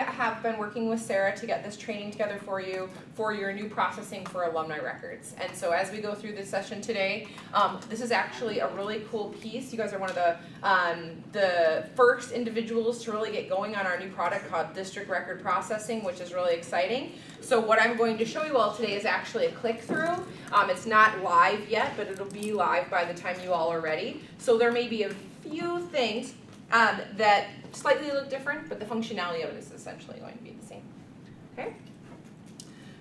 have been working with Sarah to get this training together for you for your new processing for alumni records. And so as we go through this session today, this is actually a really cool piece. You guys are one of the first individuals to really get going on our new product called District Record Processing, which is really exciting. So what I'm going to show you all today is actually a click-through. It's not live yet, but it'll be live by the time you all are ready. So there may be a few things that slightly look different, but the functionality of it is essentially going to be the same. Okay?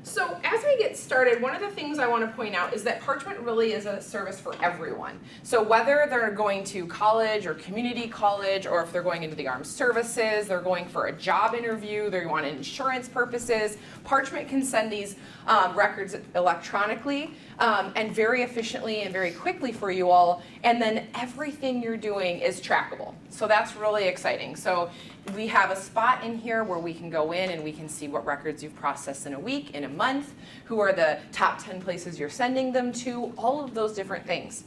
So as we get started, one of the things I want to point out is that Parchment really is a service for everyone. So whether they're going to college or community college, or if they're going into the armed services, they're going for a job interview, they want insurance purposes, Parchment can send these records electronically and very efficiently and very quickly for you all, and then everything you're doing is trackable. So that's really exciting. So we have a spot in here where we can go in and we can see what records you've processed in a week, in a month, who are the top 10 places you're sending them to, all of those different things.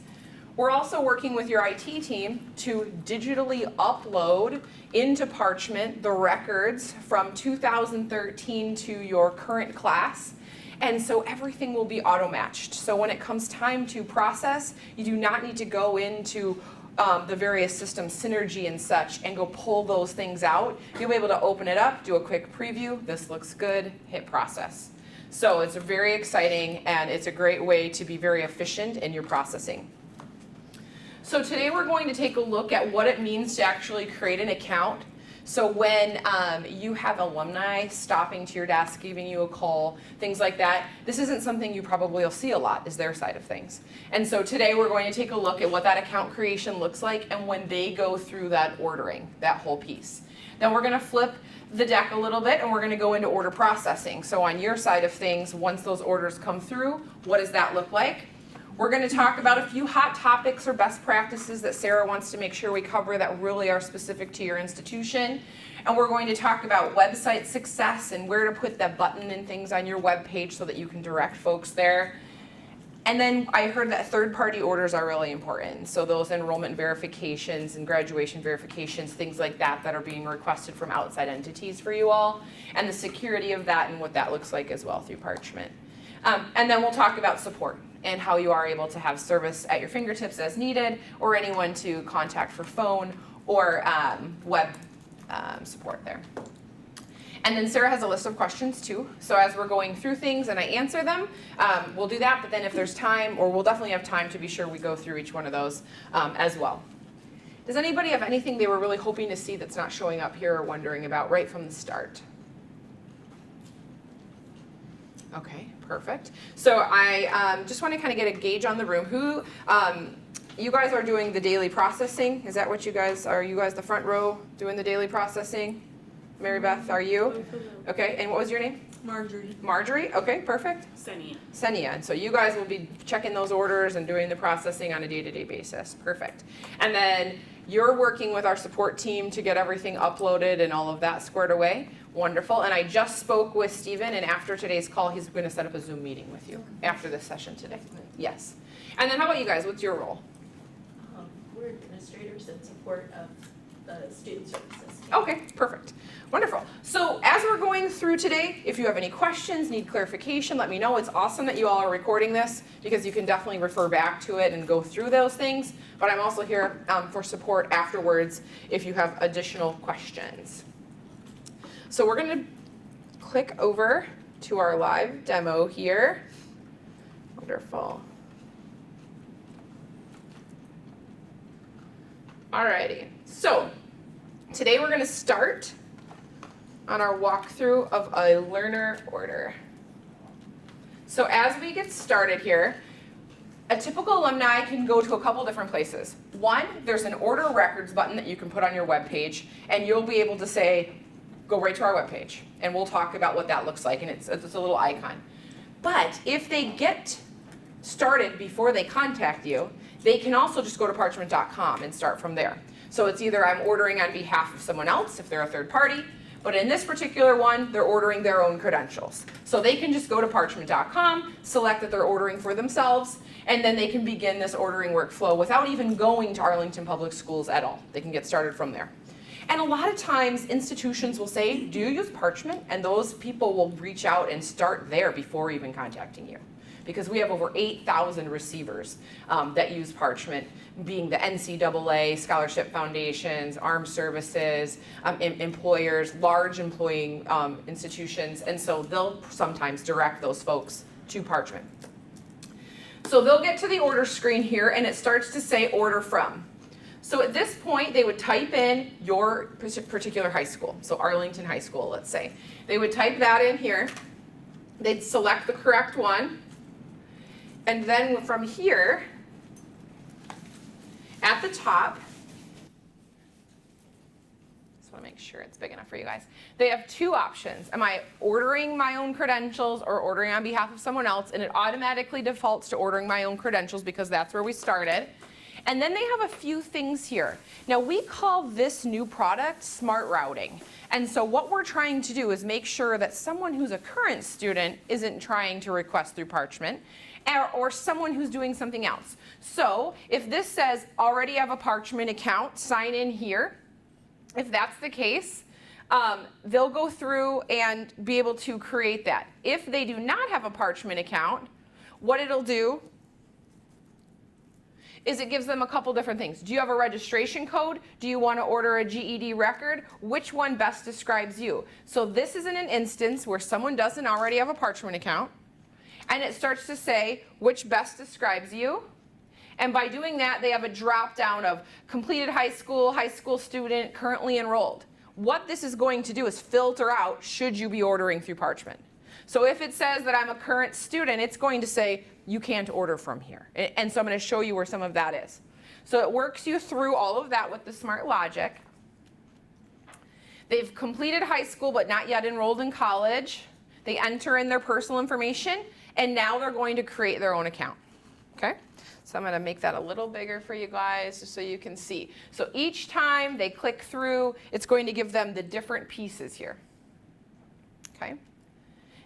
We're also working with your IT team to digitally upload into Parchment the records from 2013 to your current class. And so everything will be auto-matched. So when it comes time to process, you do not need to go into the various systems, Synergy and such, and go pull those things out. You'll be able to open it up, do a quick preview, this looks good, hit process. So it's very exciting, and it's a great way to be very efficient in your processing. So today we're going to take a look at what it means to actually create an account. So when you have alumni stopping to your desk, giving you a call, things like that, this isn't something you probably will see a lot, is their side of things. And so today we're going to take a look at what that account creation looks like and when they go through that ordering, that whole piece. Then we're going to flip the deck a little bit and we're going to go into order processing. So on your side of things, once those orders come through, what does that look like? We're going to talk about a few hot topics or best practices that Sarah wants to make sure we cover that really are specific to your institution. And we're going to talk about website success and where to put that button and things on your web page so that you can direct folks there. And then I heard that third-party orders are really important. So those enrollment verifications and graduation verifications, things like that that are being requested from outside entities for you all, and the security of that and what that looks like as well through Parchment. And then we'll talk about support and how you are able to have service at your fingertips as needed, or anyone to contact for phone or web support there. And then Sarah has a list of questions too. So as we're going through things and I answer them, we'll do that, but then if there's time, or we'll definitely have time to be sure we go through each one of those as well. Does anybody have anything they were really hoping to see that's not showing up here or wondering about right from the start? Okay, perfect. So I just want to kind of get a gauge on the room. Who, you guys are doing the daily processing? Is that what you guys, are you guys the front row doing the daily processing? Mary Beth, are you? Okay, and what was your name? Marjorie. Marjorie, okay, perfect. Senia. Senia, and so you guys will be checking those orders and doing the processing on a day-to-day basis, perfect. And then you're working with our support team to get everything uploaded and all of that squared away. Wonderful, and I just spoke with Stephen, and after today's call, he's going to set up a Zoom meeting with you after this session today. Yes. And then how about you guys? What's your role? We're administrators in support of the student services. Okay, perfect. Wonderful. So as we're going through today, if you have any questions, need clarification, let me know. It's awesome that you all are recording this because you can definitely refer back to it and go through those things. But I'm also here for support afterwards if you have additional questions. So we're going to click over to our live demo here. Wonderful. Alrighty, so today we're going to start on our walkthrough of a learner order. So as we get started here, a typical alumni can go to a couple different places. One, there's an order records button that you can put on your web page, and you'll be able to say, go right to our webpage, and we'll talk about what that looks like, and it's a little icon. But if they get started before they contact you, they can also just go to parchment.com and start from there. So it's either I'm ordering on behalf of someone else if they're a third party, but in this particular one, they're ordering their own credentials. So they can just go to parchment.com, select that they're ordering for themselves, and then they can begin this ordering workflow without even going to Arlington Public Schools at all. They can get started from there. And a lot of times institutions will say, do you use Parchment? And those people will reach out and start there before even contacting you. Because we have over 8,000 receivers that use Parchment, being the NCAA, scholarship foundations, armed services, employers, large employing institutions, and so they'll sometimes direct those folks to Parchment. So they'll get to the order screen here and it starts to say order from. So at this point, they would type in your particular high school. So Arlington High School, let's say. They would type that in here. They'd select the correct one. And then from here, at the top, just want to make sure it's big enough for you guys. They have two options. Am I ordering my own credentials or ordering on behalf of someone else? And it automatically defaults to ordering my own credentials because that's where we started. And then they have a few things here. Now we call this new product smart routing. And so what we're trying to do is make sure that someone who's a current student isn't trying to request through Parchment, or someone who's doing something else. So if this says already have a Parchment account, sign in here. If that's the case, they'll go through and be able to create that. If they do not have a Parchment account, what it'll do is it gives them a couple different things. Do you have a registration code? Do you want to order a GED record? Which one best describes you? So this is in an instance where someone doesn't already have a Parchment account, and it starts to say which best describes you. And by doing that, they have a drop down of completed high school student, currently enrolled. What this is going to do is filter out should you be ordering through Parchment. So if it says that I'm a current student, it's going to say you can't order from here. And so I'm going to show you where some of that is. So it works you through all of that with the smart logic. They've completed high school but not yet enrolled in college. They enter in their personal information, and now they're going to create their own account. Okay? So I'm going to make that a little bigger for you guys just so you can see. So each time they click through, it's going to give them the different pieces here. Okay?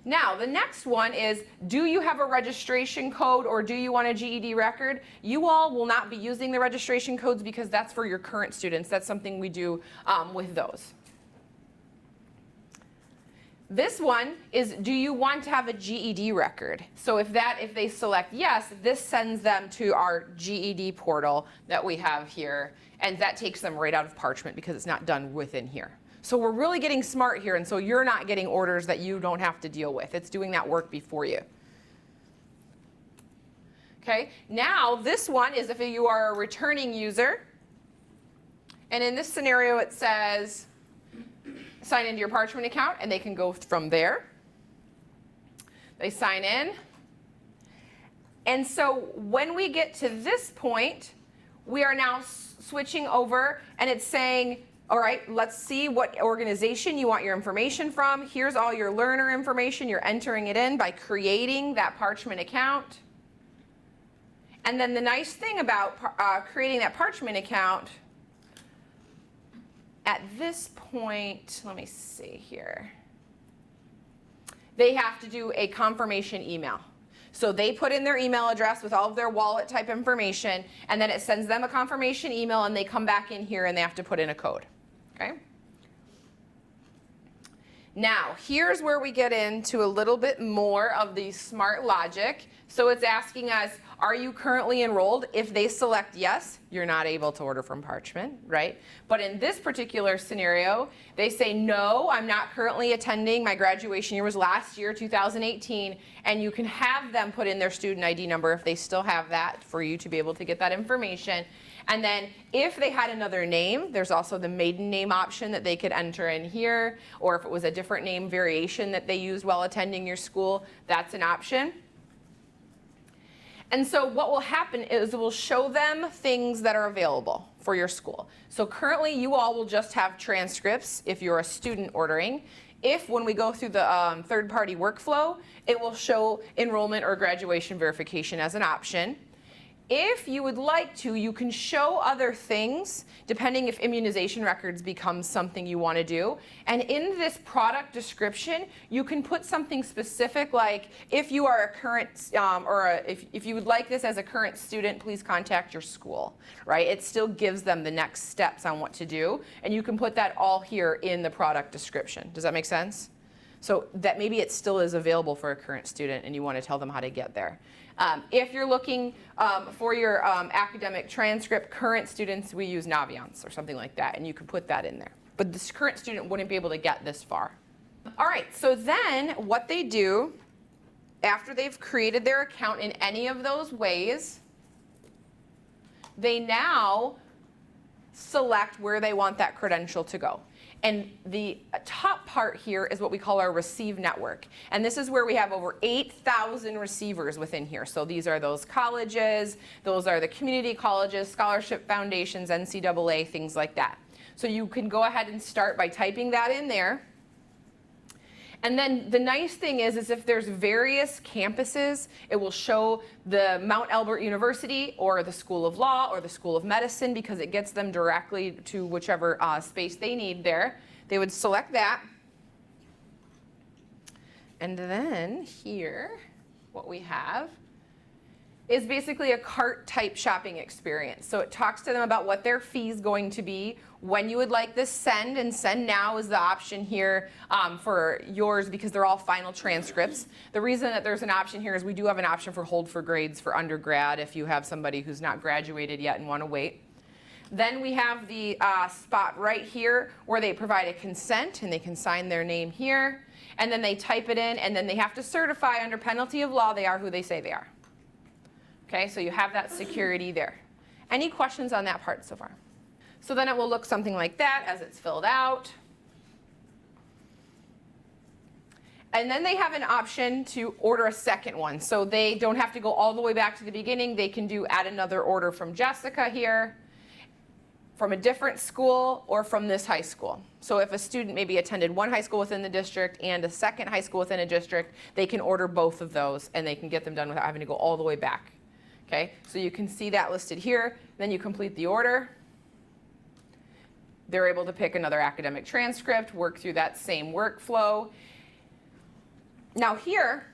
Now, the next one is, do you have a registration code or do you want a GED record? You all will not be using the registration codes because that's for your current students. That's something we do with those. This one is, do you want to have a GED record? So if they select yes, this sends them to our GED portal that we have here, and that takes them right out of Parchment because it's not done within here. So we're really getting smart here, and so you're not getting orders that you don't have to deal with. It's doing that work before you. Okay, now this one is if you are a returning user, and in this scenario it says sign into your Parchment account, and they can go from there. They sign in. And so when we get to this point, we are now switching over, and it's saying, all right, let's see what organization you want your information from. Here's all your learner information. You're entering it in by creating that Parchment account. And then the nice thing about creating that Parchment account, at this point, let me see here. They have to do a confirmation email. So they put in their email address with all of their wallet type information, and then it sends them a confirmation email, and they come back in here and they have to put in a code. Okay? Now, here's where we get into a little bit more of the smart logic. So it's asking us, are you currently enrolled? If they select yes, you're not able to order from Parchment, right? But in this particular scenario, they say, no, I'm not currently attending. My graduation year was last year, 2018, and you can have them put in their student ID number if they still have that for you to be able to get that information. And then if they had another name, there's also the maiden name option that they could enter in here, or if it was a different name variation that they used while attending your school, that's an option. And so what will happen is we'll show them things that are available for your school. So currently you all will just have transcripts if you're a student ordering. If when we go through the third-party workflow, it will show enrollment or graduation verification as an option. If you would like to, you can show other things, depending if immunization records become something you want to do. And in this product description, you can put something specific like, if you are a current, if you would like this as a current student, please contact your school, right? It still gives them the next steps on what to do. And you can put that all here in the product description. Does that make sense? So that maybe it still is available for a current student and you want to tell them how to get there. If you're looking for your academic transcript, current students, we use Naviance or something like that, and you can put that in there. But this current student wouldn't be able to get this far. All right, so then what they do after they've created their account in any of those ways, they now select where they want that credential to go. And the top part here is what we call our receive network. And this is where we have over 8,000 receivers within here. So these are those colleges, those are the community colleges, scholarship foundations, NCAA, things like that. So you can go ahead and start by typing that in there. And then the nice thing is if there's various campuses, it will show the Mount Albert University or the School of Law or the School of Medicine because it gets them directly to whichever space they need there. They would select that. And then here, what we have is basically a cart type shopping experience. So it talks to them about what their fee is going to be, when you would like this send, and send now is the option here for yours because they're all final transcripts. The reason that there's an option here is we do have an option for hold for grades for undergrad if you have somebody who's not graduated yet and want to wait. Then we have the spot right here where they provide a consent and they can sign their name here, and then they type it in, and then they have to certify under penalty of law they are who they say they are. Okay, so you have that security there. Any questions on that part so far? So then it will look something like that as it's filled out. And then they have an option to order a second one. So they don't have to go all the way back to the beginning. They can do add another order from Jessica here, from a different school, or from this high school. So if a student maybe attended one high school within the district and a second high school within a district, they can order both of those and they can get them done without having to go all the way back. Okay, so you can see that listed here. Then you complete the order. They're able to pick another academic transcript, work through that same workflow. Now here,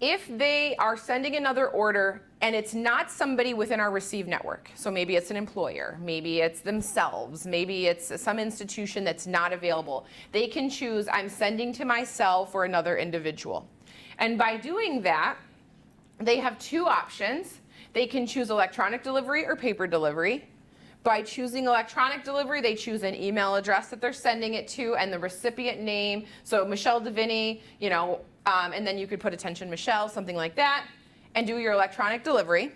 if they are sending another order and it's not somebody within our receive network, so maybe it's an employer, maybe it's themselves, maybe it's some institution that's not available, they can choose, I'm sending to myself or another individual. And by doing that, they have two options. They can choose electronic delivery or paper delivery. By choosing electronic delivery, they choose an email address that they're sending it to and the recipient name. So Michelle Deviney, and then you could put attention Michelle, something like that, and do your electronic delivery,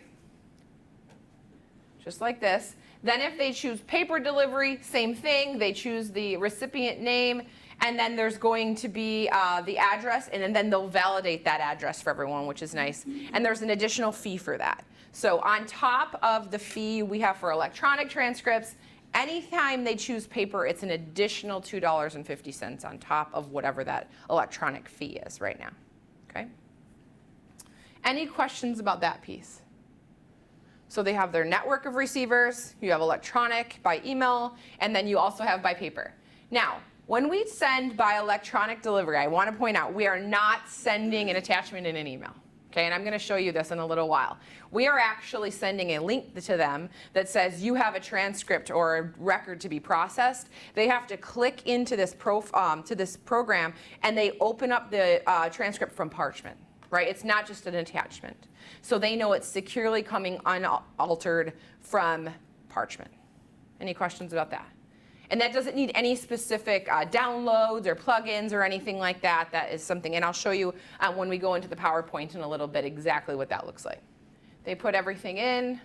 just like this. Then if they choose paper delivery, same thing. They choose the recipient name, and then there's going to be the address, and then they'll validate that address for everyone, which is nice. And there's an additional fee for that. So on top of the fee we have for electronic transcripts, anytime they choose paper, it's an additional $2.50 on top of whatever that electronic fee is right now. Okay? Any questions about that piece? So they have their network of receivers, you have electronic by email, and then you also have by paper. Now, when we send by electronic delivery, I want to point out we are not sending an attachment in an email. Okay, and I'm going to show you this in a little while. We are actually sending a link to them that says you have a transcript or a record to be processed. They have to click into this program, and they open up the transcript from Parchment. Right? It's not just an attachment. So they know it's securely coming unaltered from Parchment. Any questions about that? And that doesn't need any specific downloads or plugins or anything like that. That is something, and I'll show you when we go into the PowerPoint in a little bit exactly what that looks like. They put everything in,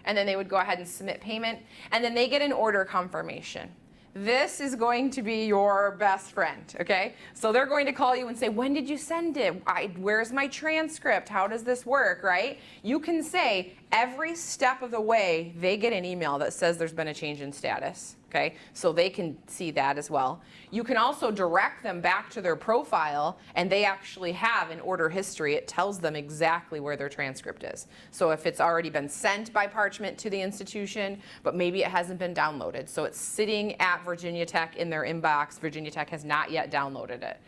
and then they would go ahead and submit payment, and then they get an order confirmation. This is going to be your best friend, okay? So they're going to call you and say, when did you send it? Where's my transcript? How does this work, right? You can say every step of the way they get an email that says there's been a change in status. Okay, so they can see that as well. You can also direct them back to their profile, and they actually have an order history. It tells them exactly where their transcript is. So if it's already been sent by Parchment to the institution, but maybe it hasn't been downloaded, so it's sitting at Virginia Tech in their inbox, Virginia Tech has not yet downloaded it.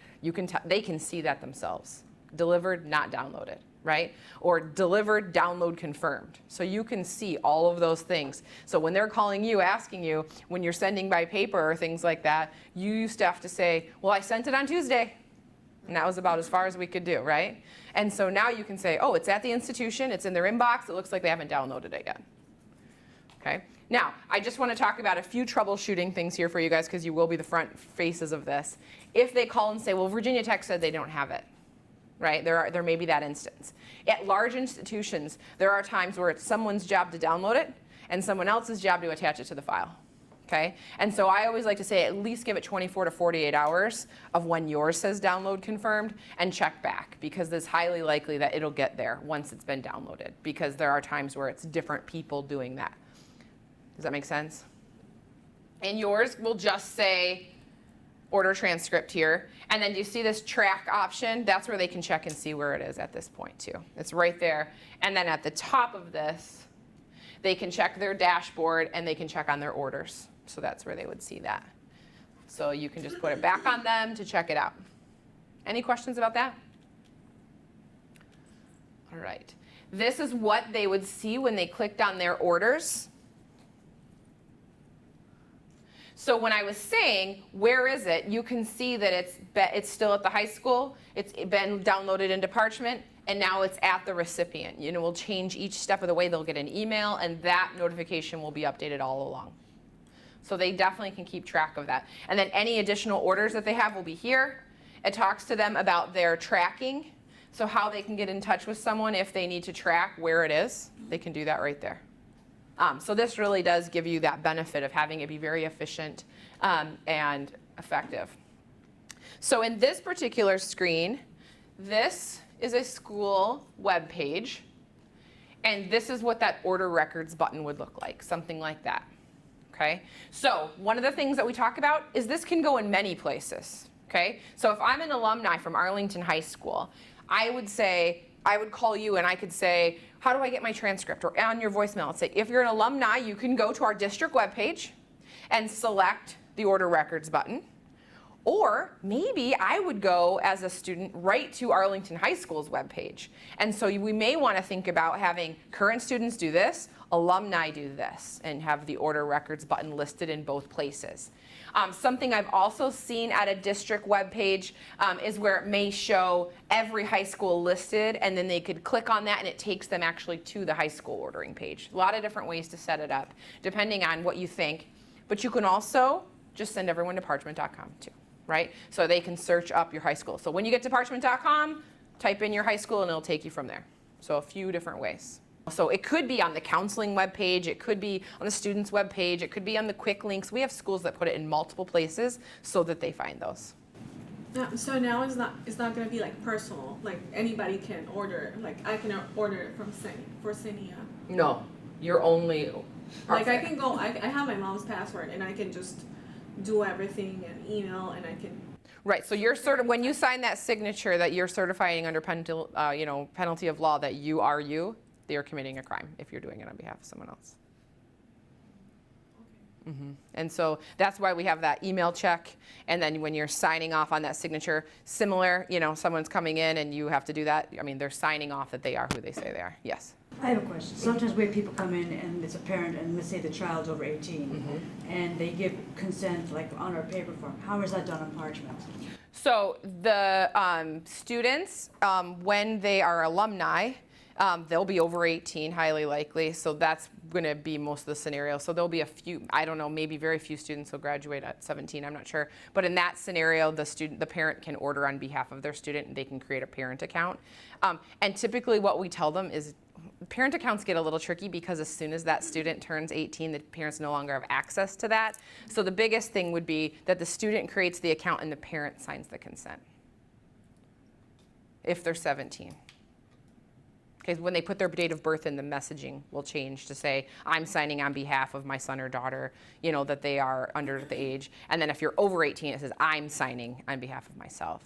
They can see that themselves. Delivered, not downloaded, right? Or delivered, download confirmed. So you can see all of those things. So when they're calling you, asking you, when you're sending by paper or things like that, you used to have to say, well, I sent it on Tuesday. And that was about as far as we could do, right? And so now you can say, oh, it's at the institution, it's in their inbox, it looks like they haven't downloaded it yet. Okay? Now, I just want to talk about a few troubleshooting things here for you guys, because you will be the front faces of this. If they call and say, well, Virginia Tech said they don't have it, right? There may be that instance. At large institutions, there are times where it's someone's job to download it and someone else's job to attach it to the file. Okay? And so I always like to say at least give it 24 to 48 hours of when yours says download confirmed and check back, because it's highly likely that it'll get there once it's been downloaded, because there are times where it's different people doing that. Does that make sense? And yours will just say order transcript here. And then do you see this track option? That's where they can check and see where it is at this point too. It's right there. And then at the top of this, they can check their dashboard and they can check on their orders. So that's where they would see that. So you can just put it back on them to check it out. Any questions about that? All right. This is what they would see when they clicked on their orders. So when I was saying, where is it, you can see that it's still at the high school, it's been downloaded into Parchment, and now it's at the recipient. You know, we'll change each step of the way. They'll get an email, and that notification will be updated all along. So they definitely can keep track of that. And then any additional orders that they have will be here. It talks to them about their tracking, so how they can get in touch with someone if they need to track where it is. They can do that right there. So this really does give you that benefit of having it be very efficient and effective. So in this particular screen, this is a school web page, and this is what that order records button would look like, something like that. Okay? So one of the things that we talk about is this can go in many places. Okay? So if I'm an alumni from Arlington High School, I would call you and I could say, how do I get my transcript? Or on your voicemail, say, if you're an alumni, you can go to our district webpage and select the order records button. Or maybe I would go as a student right to Arlington High School's webpage. And so we may want to think about having current students do this, alumni do this, and have the order records button listed in both places. Something I've also seen at a district webpage is where it may show every high school listed, and then they could click on that and it takes them actually to the high school ordering page. A lot of different ways to set it up, depending on what you think. But you can also just send everyone to parchment.com too, right? So they can search up your high school. So when you get to parchment.com, type in your high school and it'll take you from there. So a few different ways. So it could be on the counseling webpage, it could be on the student's webpage, it could be on the quick links. We have schools that put it in multiple places so that they find those. So now it's not going to be like personal, like anybody can order, like I can order it from Senia. No, you're only. Like I can go, I have my mom's password and I can just do everything and email and I can. Right, so you're when you sign that signature that you're certifying under penalty of law that you are you're committing a crime if you're doing it on behalf of someone else. Okay. Mm-hmm. And so that's why we have that email check, and then when you're signing off on that signature, similar, someone's coming in and you have to do that. I mean, they're signing off that they are who they say they are. Yes? I have a question. Sometimes we have people come in and it's a parent and let's say the child's over 18 and they give consent like on our paper form. How is that done on Parchment? So the students, when they are alumni, they'll be over 18, highly likely, so that's going to be most of the scenario. So there'll be a few, I don't know, maybe very few students will graduate at 17, I'm not sure. But in that scenario, the parent can order on behalf of their student and they can create a parent account. And typically what we tell them is parent accounts get a little tricky because as soon as that student turns 18, the parents no longer have access to that. So the biggest thing would be that the student creates the account and the parent signs the consent if they're 17. Okay, when they put their date of birth in, the messaging will change to say, I'm signing on behalf of my son or daughter, you know, that they are under the age. And then if you're over 18, it says, I'm signing on behalf of myself.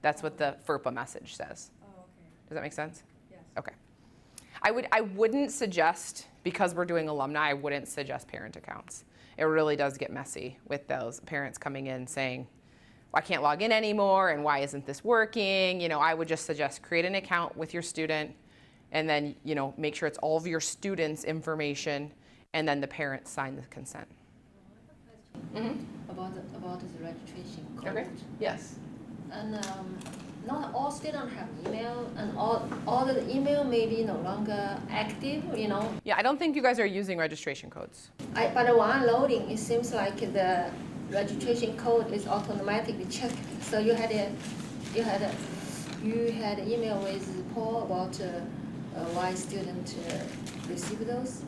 That's what the FERPA message says. Oh, okay. Does that make sense? Yes. Okay. I wouldn't suggest, because we're doing alumni, I wouldn't suggest parent accounts. It really does get messy with those parents coming in saying, well, I can't log in anymore, and why isn't this working? You know, I would just suggest create an account with your student, and then, you know, make sure it's all of your students' information, and then the parents sign the consent. About the registration code. Okay. Yes. And not all students have email, and all the email may be no longer active, you know. Yeah, I don't think you guys are using registration codes. But when loading, it seems like the registration code is automatically checked. So you had email with Paul about why students receive those.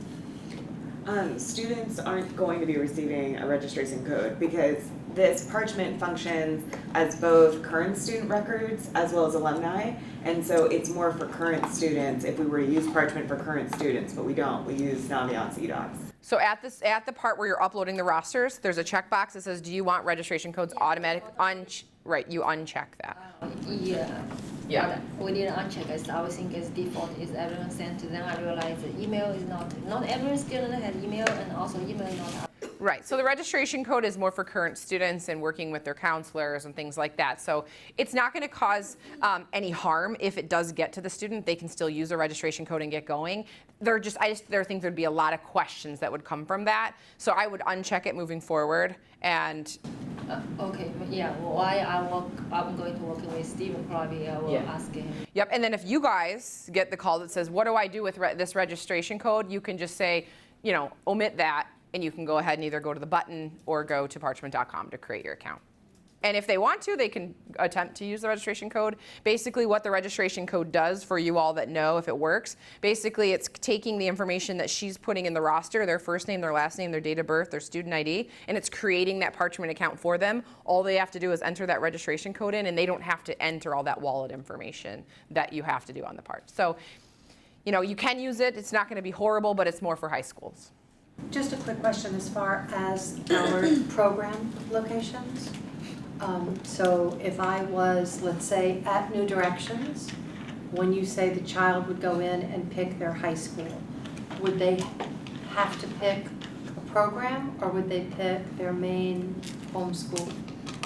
Students aren't going to be receiving a registration code because this Parchment functions as both current student records as well as alumni, and so it's more for current students if we were to use Parchment for current students, but we don't. We use Naviance eDocs. So at the part where you're uploading the rosters, there's a checkbox that says, do you want registration codes automatic? Right, you uncheck that. Yeah. Yeah. But we didn't uncheck it. I was thinking it's default is everyone sent to them. I realized the email is not every student had email, and also email is not up. Right, so the registration code is more for current students and working with their counselors and things like that. So it's not going to cause any harm if it does get to the student. They can still use the registration code and get going. I think there'd be a lot of questions that would come from that. So I would uncheck it moving forward. And Okay, yeah. Why I'm going to work with Steven. Probably I will ask him. Yep, and then if you guys get the call that says, what do I do with this registration code? You can just say, you know, omit that, and you can go ahead and either go to the button or go to parchment.com to create your account. And if they want to, they can attempt to use the registration code. Basically what the registration code does, for you all that know if it works, basically it's taking the information that she's putting in the roster, their first name, their last name, their date of birth, their student ID, and it's creating that Parchment account for them. All they have to do is enter that registration code in, and they don't have to enter all that wallet information that you have to do on the part. So, you know, you can use it. It's not going to be horrible, but it's more for high schools. Just a quick question as far as our program locations. So if I was, let's say, at New Directions, when you say the child would go in and pick their high school, would they have to pick a program, or would they pick their main homeschool?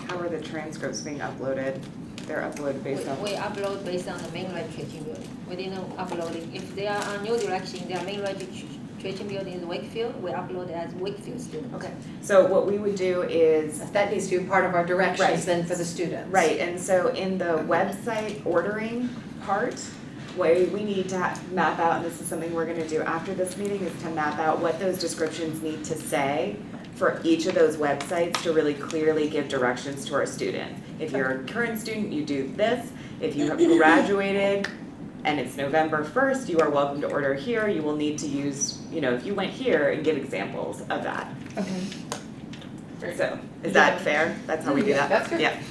How are the transcripts being uploaded? They're uploaded based on. We upload based on the main registration building. We didn't upload it. If they are on New Direction, their main registration building is Wakefield. We upload it as Wakefield students. Okay. So what we would do is. That needs to be part of our directions Right. then for the students. Right, and so in the website ordering part, what we need to map out, and this is something we're gonna do after this meeting, is to map out what those descriptions need to say for each of those websites to really clearly give directions to our student. If you're a current student, you do this. If you have graduated and it's November 1st, you are welcome to order here. You will need to use, you know, if you went here, and give examples of that. Okay. So, is that fair? That's how we do that? That's good. Yeah.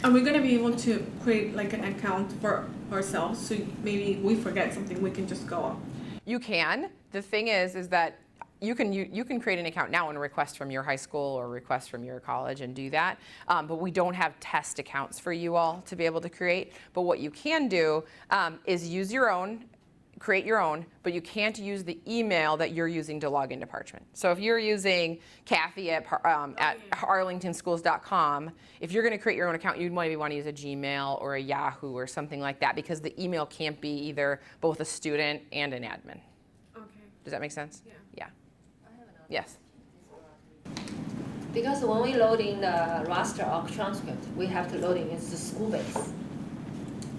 Are we gonna be able to create like an account for ourselves, so maybe we forget something, we can just go? You can. The thing is that you can create an account now and request from your high school or request from your college and do that. But we don't have test accounts for you all to be able to create. But what you can do is use your own, create your own, but you can't use the email that you're using to log into Parchment. So if you're using Kathy at arlingtonschools.com, if you're going to create your own account, you'd maybe want to use a Gmail or a Yahoo or something like that, because the email can't be either both a student and an admin. Okay. Does that make sense? Yeah. Yeah. Yes. Because when we load in the roster of transcript, we have to load in the school base.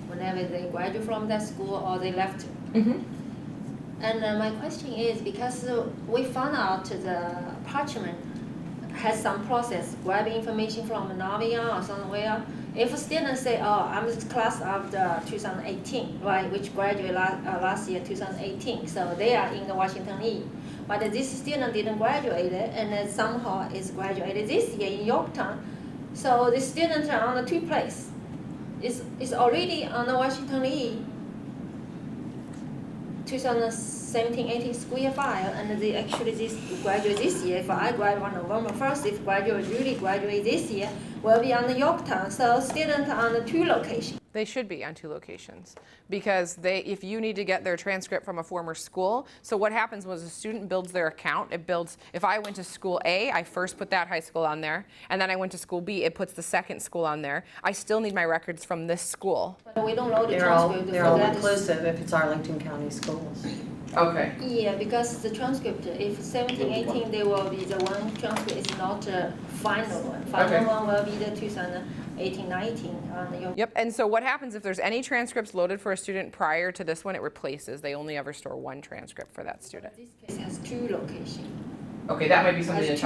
Whenever they graduate from that school or they left. Mm-hmm. And my question is, because we found out the Parchment has some process grabbing information from Navia or somewhere. If a student say, oh, I'm the class of the 2018, right, which graduated last year, 2018, so they are in the Washington E. But this student didn't graduate, and then somehow is graduated this year in Yorktown. So the students are on the two place. It's already on the Washington E. 2017-18 school year file, and they actually this graduate this year. If I graduate on November 1st, if graduate really graduate this year, will be on the Yorktown. So students on the 2 locations. They should be on 2 locations because if you need to get their transcript from a former school, so what happens was a student builds their account, if I went to school A, I first put that high school on there, and then I went to school B, it puts the second school on there. I still need my records from this school. But we don't load the They're all, transcript they're for all that. inclusive if it's Arlington County schools. Okay. Yeah, because the transcript, if 17-18, there will be the one transcript is not a final one. Final Okay. one will be the 2018-19 on the Yep, and so what happens if there's any transcripts loaded for a student prior to this one, it replaces. They only ever store 1 transcript for that student. This case has 2 locations. Okay, that might be Has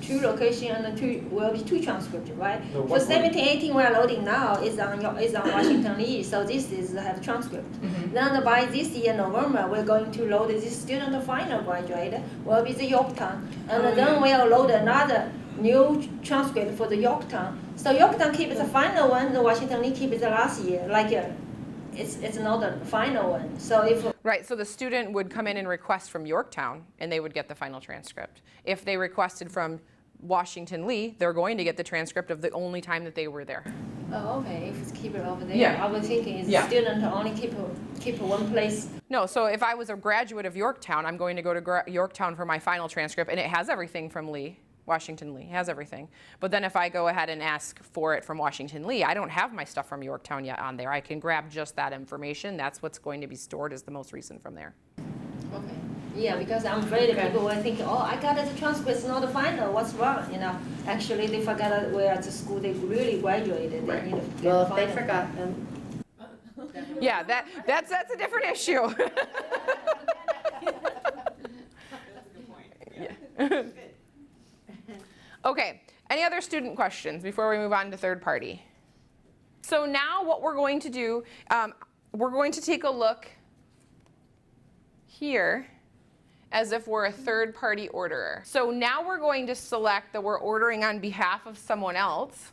two location and 2 will be 2 transcripts, right? No, For what- 17-18 we are loading now is on Washington Lee, so this is have transcript. Mhm. Then by this year November we're going to load this student final graduate will be the Yorktown, and Oh, then yeah. we'll load another new transcript for the Yorktown. So Yorktown keeps the final one, the Washington Lee keeps the last year, like it's not the final one. So if Right, so the student would come in and request from Yorktown, and they would get the final transcript. If they requested from Washington Lee, they're going to get the transcript of the only time that they were there. oh, okay, if it's keep it over there, Yeah. I was thinking is Yeah. student only keep one place. No, so if I was a graduate of Yorktown, I'm going to go to Yorktown for my final transcript, and it has everything from Lee, Washington Lee, it has everything. But then if I go ahead and ask for it from Washington Lee, I don't have my stuff from Yorktown yet on there. I can grab just that information. That's what's going to be stored as the most recent from there. Okay. Yeah, because I'm afraid Okay. people will think, oh, I got the transcript, it's not the final, what's wrong? You know, actually they forgot that where at the school they really graduated, they Right. need to get Well, the if they final. forgot, then Yeah, that's a different issue. Yeah. Okay, any other student questions before we move on to third party? So now what we're going to do, we're going to take a look here as if we're a third party orderer. So now we're going to select that we're ordering on behalf of someone else.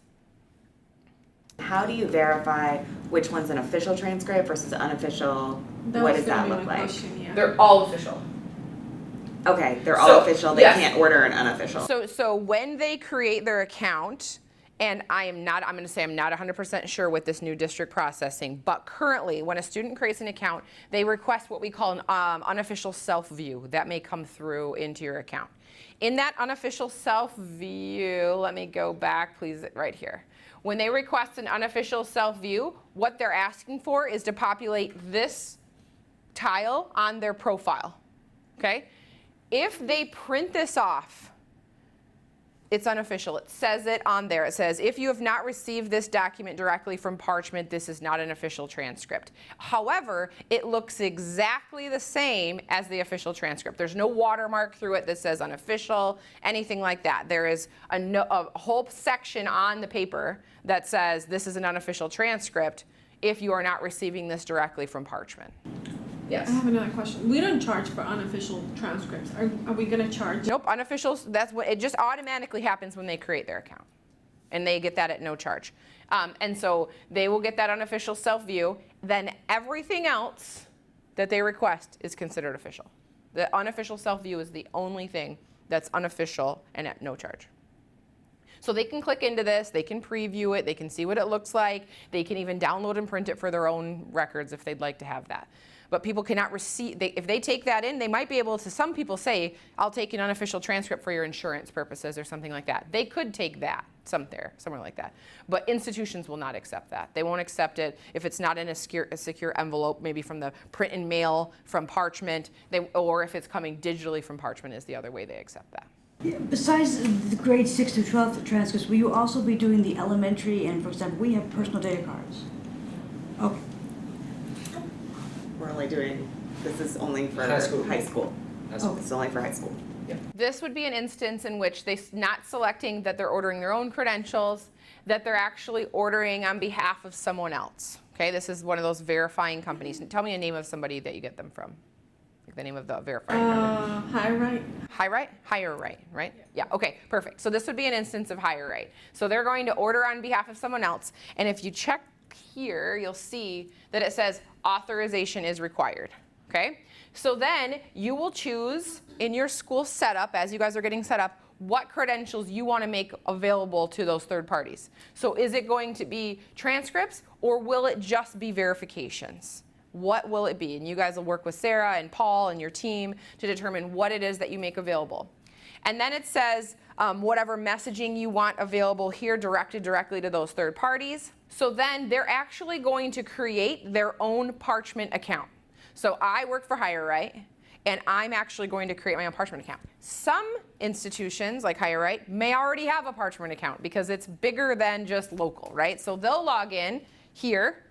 How do you verify which one's an official transcript versus unofficial? That What was does that gonna be look my like? question, yeah. They're all official. Okay, they're all So, official, they yes. can't order an unofficial. So when they create their account, and I'm going to say I'm not 100% sure with this new district processing, but currently when a student creates an account, they request what we call an unofficial self-view. That may come through into your account. In that unofficial self-view, let me go back, please, right here. When they request an unofficial self-view, what they're asking for is to populate this tile on their profile, okay? If they print this off, it's unofficial. It says it on there. It says, if you have not received this document directly from Parchment, this is not an official transcript. However, it looks exactly the same as the official transcript. There's no watermark through it that says unofficial, anything like that. There is a whole section on the paper that says this is an unofficial transcript if you are not receiving this directly from Parchment. Yes. I have another question. We don't charge for unofficial transcripts. Are we gonna charge? Nope, unofficial, that's what, it just automatically happens when they create their account. And they get that at no charge. And so they will get that unofficial self-view, then everything else that they request is considered official. The unofficial self-view is the only thing that's unofficial and at no charge. So they can click into this, they can preview it, they can see what it looks like, they can even download and print it for their own records if they'd like to have that. But people cannot receive, if they take that in, they might be able to, some people say, I'll take an unofficial transcript for your insurance purposes or something like that. They could take that somewhere like that. But institutions will not accept that. They won't accept it if it's not in a secure envelope, maybe from the print and mail from Parchment, or if it's coming digitally from Parchment is the other way they accept that. Yeah, besides the grade 6 to 12 transcripts, will you also be doing the elementary and, for example, we have personal data cards? Okay. We're only doing, this is only for High school. high school. Oh. It's only for high school. This would be an instance in which they're not selecting that they're ordering their own credentials, that they're actually ordering on behalf of someone else. Okay, this is one of those verifying companies. Tell me a name of somebody that you get them from. Like the name of the verifying company. Higher right. right? Yeah, okay, perfect. So this would be an instance of higher right. So they're going to order on behalf of someone else, and if you check here, you'll see that it says authorization is required. Okay? So then you will choose in your school setup, as you guys are getting set up, what credentials you want to make available to those third parties. So is it going to be transcripts, or will it just be verifications? What will it be? And you guys will work with Sarah and Paul and your team to determine what it is that you make available. And then it says whatever messaging you want available here directed directly to those third parties. So then they're actually going to create their own Parchment account. So I work for Higher Right, and I'm actually going to create my own Parchment account. Some institutions, like Higher Right, may already have a Parchment account because it's bigger than just local, right? So they'll log in here.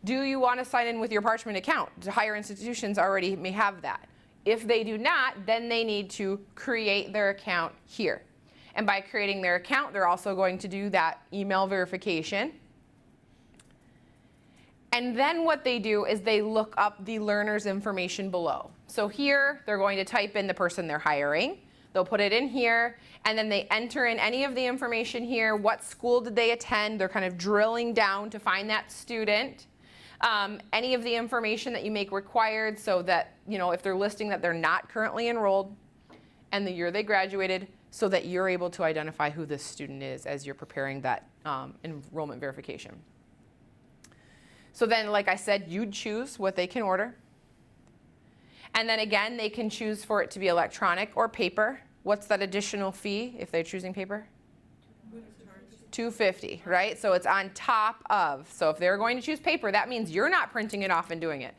Do you want to sign in with your Parchment account? Higher institutions already may have that. If they do not, then they need to create their account here. And by creating their account, they're also going to do that email verification. And then what they do is they look up the learner's information below. So here, they're going to type in the person they're hiring. They'll put it in here, and then they enter in any of the information here. What school did they attend? They're kind of drilling down to find that student. Any of the information that you make required, so that, you know, if they're listing that they're not currently enrolled and the year they graduated, so that you're able to identify who this student is as you're preparing that enrollment verification. So then, like I said, you'd choose what they can order. And then again, they can choose for it to be electronic or paper. What's that additional fee if they're choosing paper? $250, right? So it's on top of. So if they're going to choose paper, that means you're not printing it off and doing it.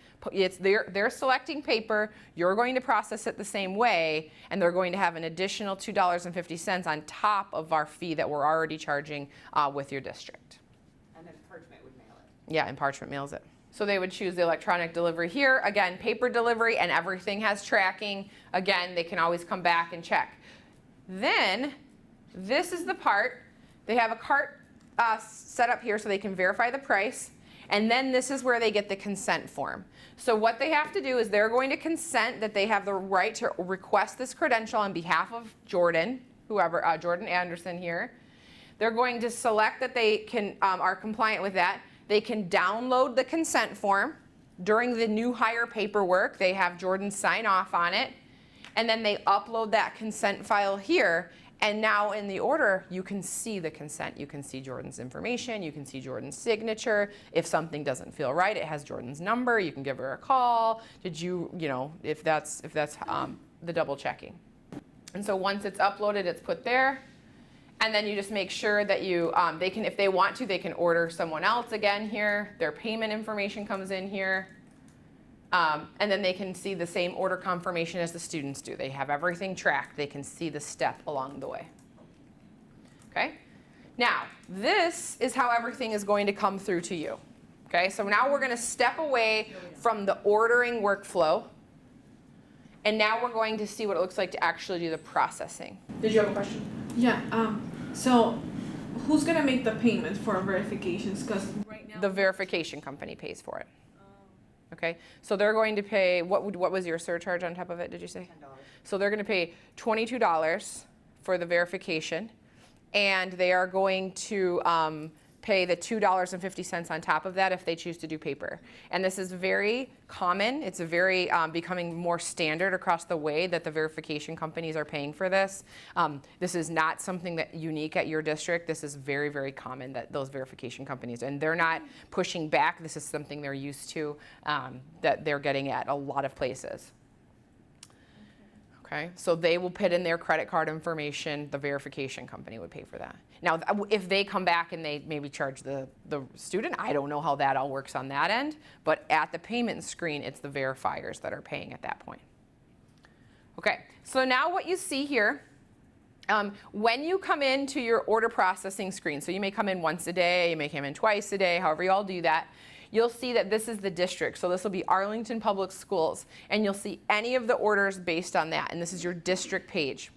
They're selecting paper, you're going to process it the same way, and they're going to have an additional $2.50 on top of our fee that we're already charging with your district. And then Parchment would mail it. Yeah, and Parchment mails it. So they would choose the electronic delivery here. Again, paper delivery, and everything has tracking. Again, they can always come back and check. Then, this is the part. They have a cart set up here so they can verify the price. And then this is where they get the consent form. So what they have to do is they're going to consent that they have the right to request this credential on behalf of Jordan, whoever, Jordan Anderson here. They're going to select that they can are compliant with that. They can download the consent form. During the new hire paperwork, they have Jordan sign off on it. And then they upload that consent file here. And now in the order, you can see the consent. You can see Jordan's information. You can see Jordan's signature. If something doesn't feel right, it has Jordan's number. You can give her a call. Did you, if that's the double checking. And so once it's uploaded, it's put there. And then you just make sure that they can, if they want to, they can order someone else again here. Their payment information comes in here. And then they can see the same order confirmation as the students do. They have everything tracked. They can see the step along the way. Okay? Now, this is how everything is going to come through to you. Okay? So now we're going to step away from the ordering workflow. And now we're going to see what it looks like to actually do the processing. Did you have a question? Yeah, so who's gonna make the payment for verifications? Because right now The verification company pays for it. Okay, so they're going to pay, what was your surcharge on top of it, did you say? $10. So they're going to pay $22 for the verification, and they are going to pay the $2.50 on top of that if they choose to do paper. And this is very common. It's a very becoming more standard across the way that the verification companies are paying for this. This is not something that unique at your district. This is very, very common that those verification companies, and they're not pushing back. This is something they're used to, that they're getting at a lot of places. Okay, so they will put in their credit card information. The verification company would pay for that. Now, if they come back and they maybe charge the student, I don't know how that all works on that end, but at the payment screen, it's the verifiers that are paying at that point. Okay, so now what you see here, when you come into your order processing screen, so you may come in once a day, you may come in twice a day, however you all do that, you'll see that this is the district. So this will be Arlington Public Schools, and you'll see any of the orders based on that, and this is your district page.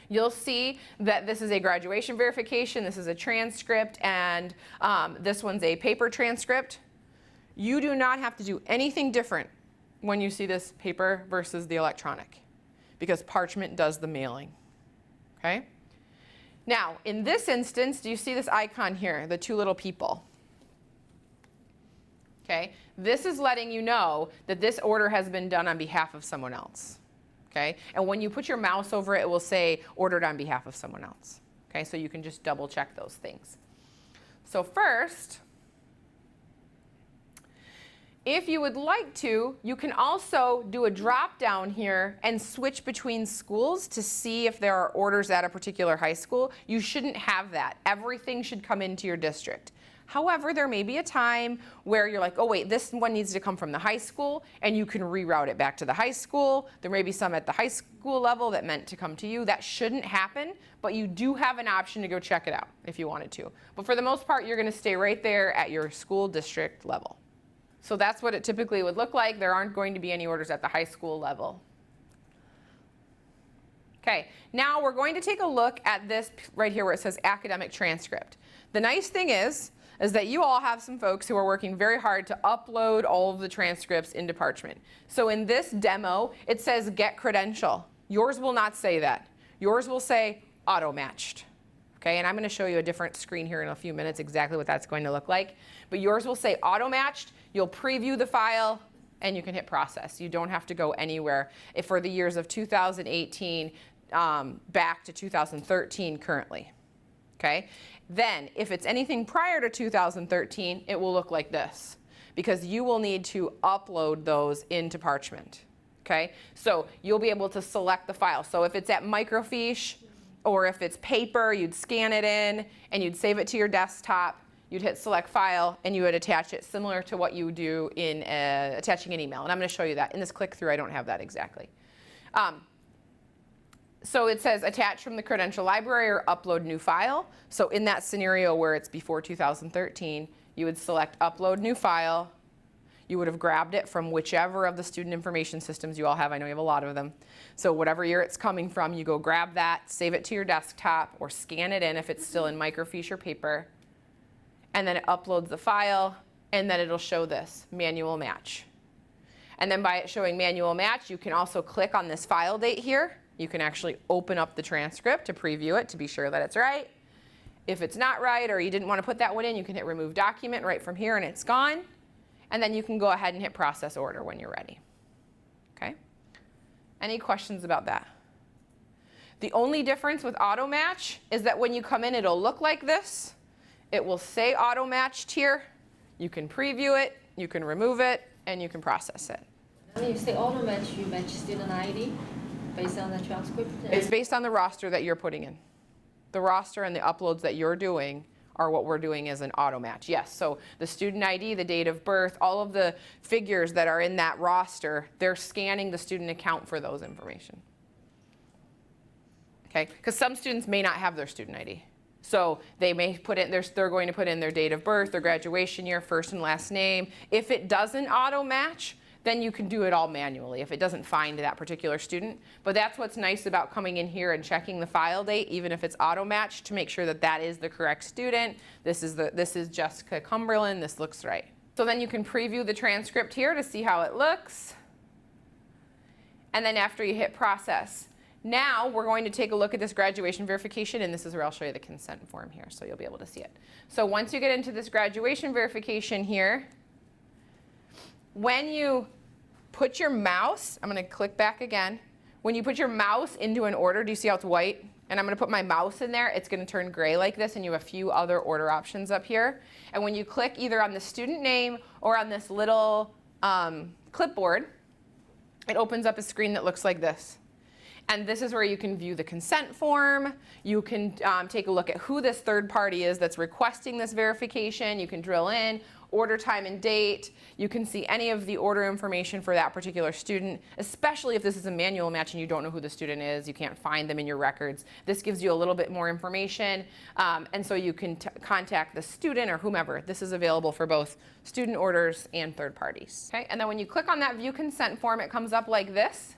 You'll see that this is a graduation verification, this is a transcript, and this one's a paper transcript. You do not have to do anything different when you see this paper versus the electronic, because Parchment does the mailing, okay? Now, in this instance, do you see this icon here, the two little people? Okay, this is letting you know that this order has been done on behalf of someone else. Okay, and when you put your mouse over it, it will say ordered on behalf of someone else. Okay, so you can just double check those things. So first, if you would like to, you can also do a drop down here and switch between schools to see if there are orders at a particular high school. You shouldn't have that. Everything should come into your district. However, there may be a time where you're like, oh wait, this one needs to come from the high school, and you can reroute it back to the high school. There may be some at the high school level that meant to come to you. That shouldn't happen, but you do have an option to go check it out if you wanted to. But for the most part, you're gonna stay right there at your school district level. So that's what it typically would look like. There aren't going to be any orders at the high school level. Okay, now we're going to take a look at this right here where it says academic transcript. The nice thing is that you all have some folks who are working very hard to upload all of the transcripts into Parchment. So in this demo, it says get credential. Yours will not say that. Yours will say auto-matched. Okay, and I'm going to show you a different screen here in a few minutes exactly what that's going to look like. But yours will say auto-matched. You'll preview the file, and you can hit process. You don't have to go anywhere for the years of 2018 back to 2013 currently. Okay? Then, if it's anything prior to 2013, it will look like this, because you will need to upload those into Parchment. Okay? So you'll be able to select the file. So if it's at microfiche, or if it's paper, you'd scan it in, and you'd save it to your desktop. You'd hit select file, and you would attach it similar to what you do in attaching an email. And I'm going to show you that. In this click-through, I don't have that exactly. So it says attach from the credential library or upload new file. So in that scenario where it's before 2013, you would select upload new file. You would have grabbed it from whichever of the student information systems you all have. I know you have a lot of them. So whatever year it's coming from, you go grab that, save it to your desktop, or scan it in if it's still in microfiche or paper. And then it uploads the file, and then it'll show this, manual match. And then by it showing manual match, you can also click on this file date here. You can actually open up the transcript to preview it to be sure that it's right. If it's not right or you didn't want to put that one in, you can hit remove document right from here and it's gone. And then you can go ahead and hit process order when you're ready. Okay? Any questions about that? The only difference with auto match is that when you come in, it'll look like this. It will say auto matched here. You can preview it, you can remove it, and you can process it. When you say auto match, you match student ID based on the transcript? It's based on the roster that you're putting in. The roster and the uploads that you're doing are what we're doing as an auto match. Yes, so the student ID, the date of birth, all of the figures that are in that roster, they're scanning the student account for those information. Okay, because some students may not have their student ID. So they may put in, they're going to put in their date of birth, their graduation year, first and last name. If it doesn't auto match, then you can do it all manually if it doesn't find that particular student. But that's what's nice about coming in here and checking the file date, even if it's auto matched, to make sure that that is the correct student. This is Jessica Cumberland. This looks right. So then you can preview the transcript here to see how it looks. And then after you hit process, now we're going to take a look at this graduation verification, and this is where I'll show you the consent form here, so you'll be able to see it. So once you get into this graduation verification here, when you put your mouse, I'm going to click back again. When you put your mouse into an order, do you see how it's white? And I'm going to put my mouse in there. It's going to turn gray like this, and you have a few other order options up here. And when you click either on the student name or on this little clipboard, it opens up a screen that looks like this. And this is where you can view the consent form. You can take a look at who this third party is that's requesting this verification. You can drill in, order time and date. You can see any of the order information for that particular student, especially if this is a manual match and you don't know who the student is. You can't find them in your records. This gives you a little bit more information. And so you can contact the student or whomever. This is available for both student orders and third parties. Okay? And then when you click on that view consent form, it comes up like this.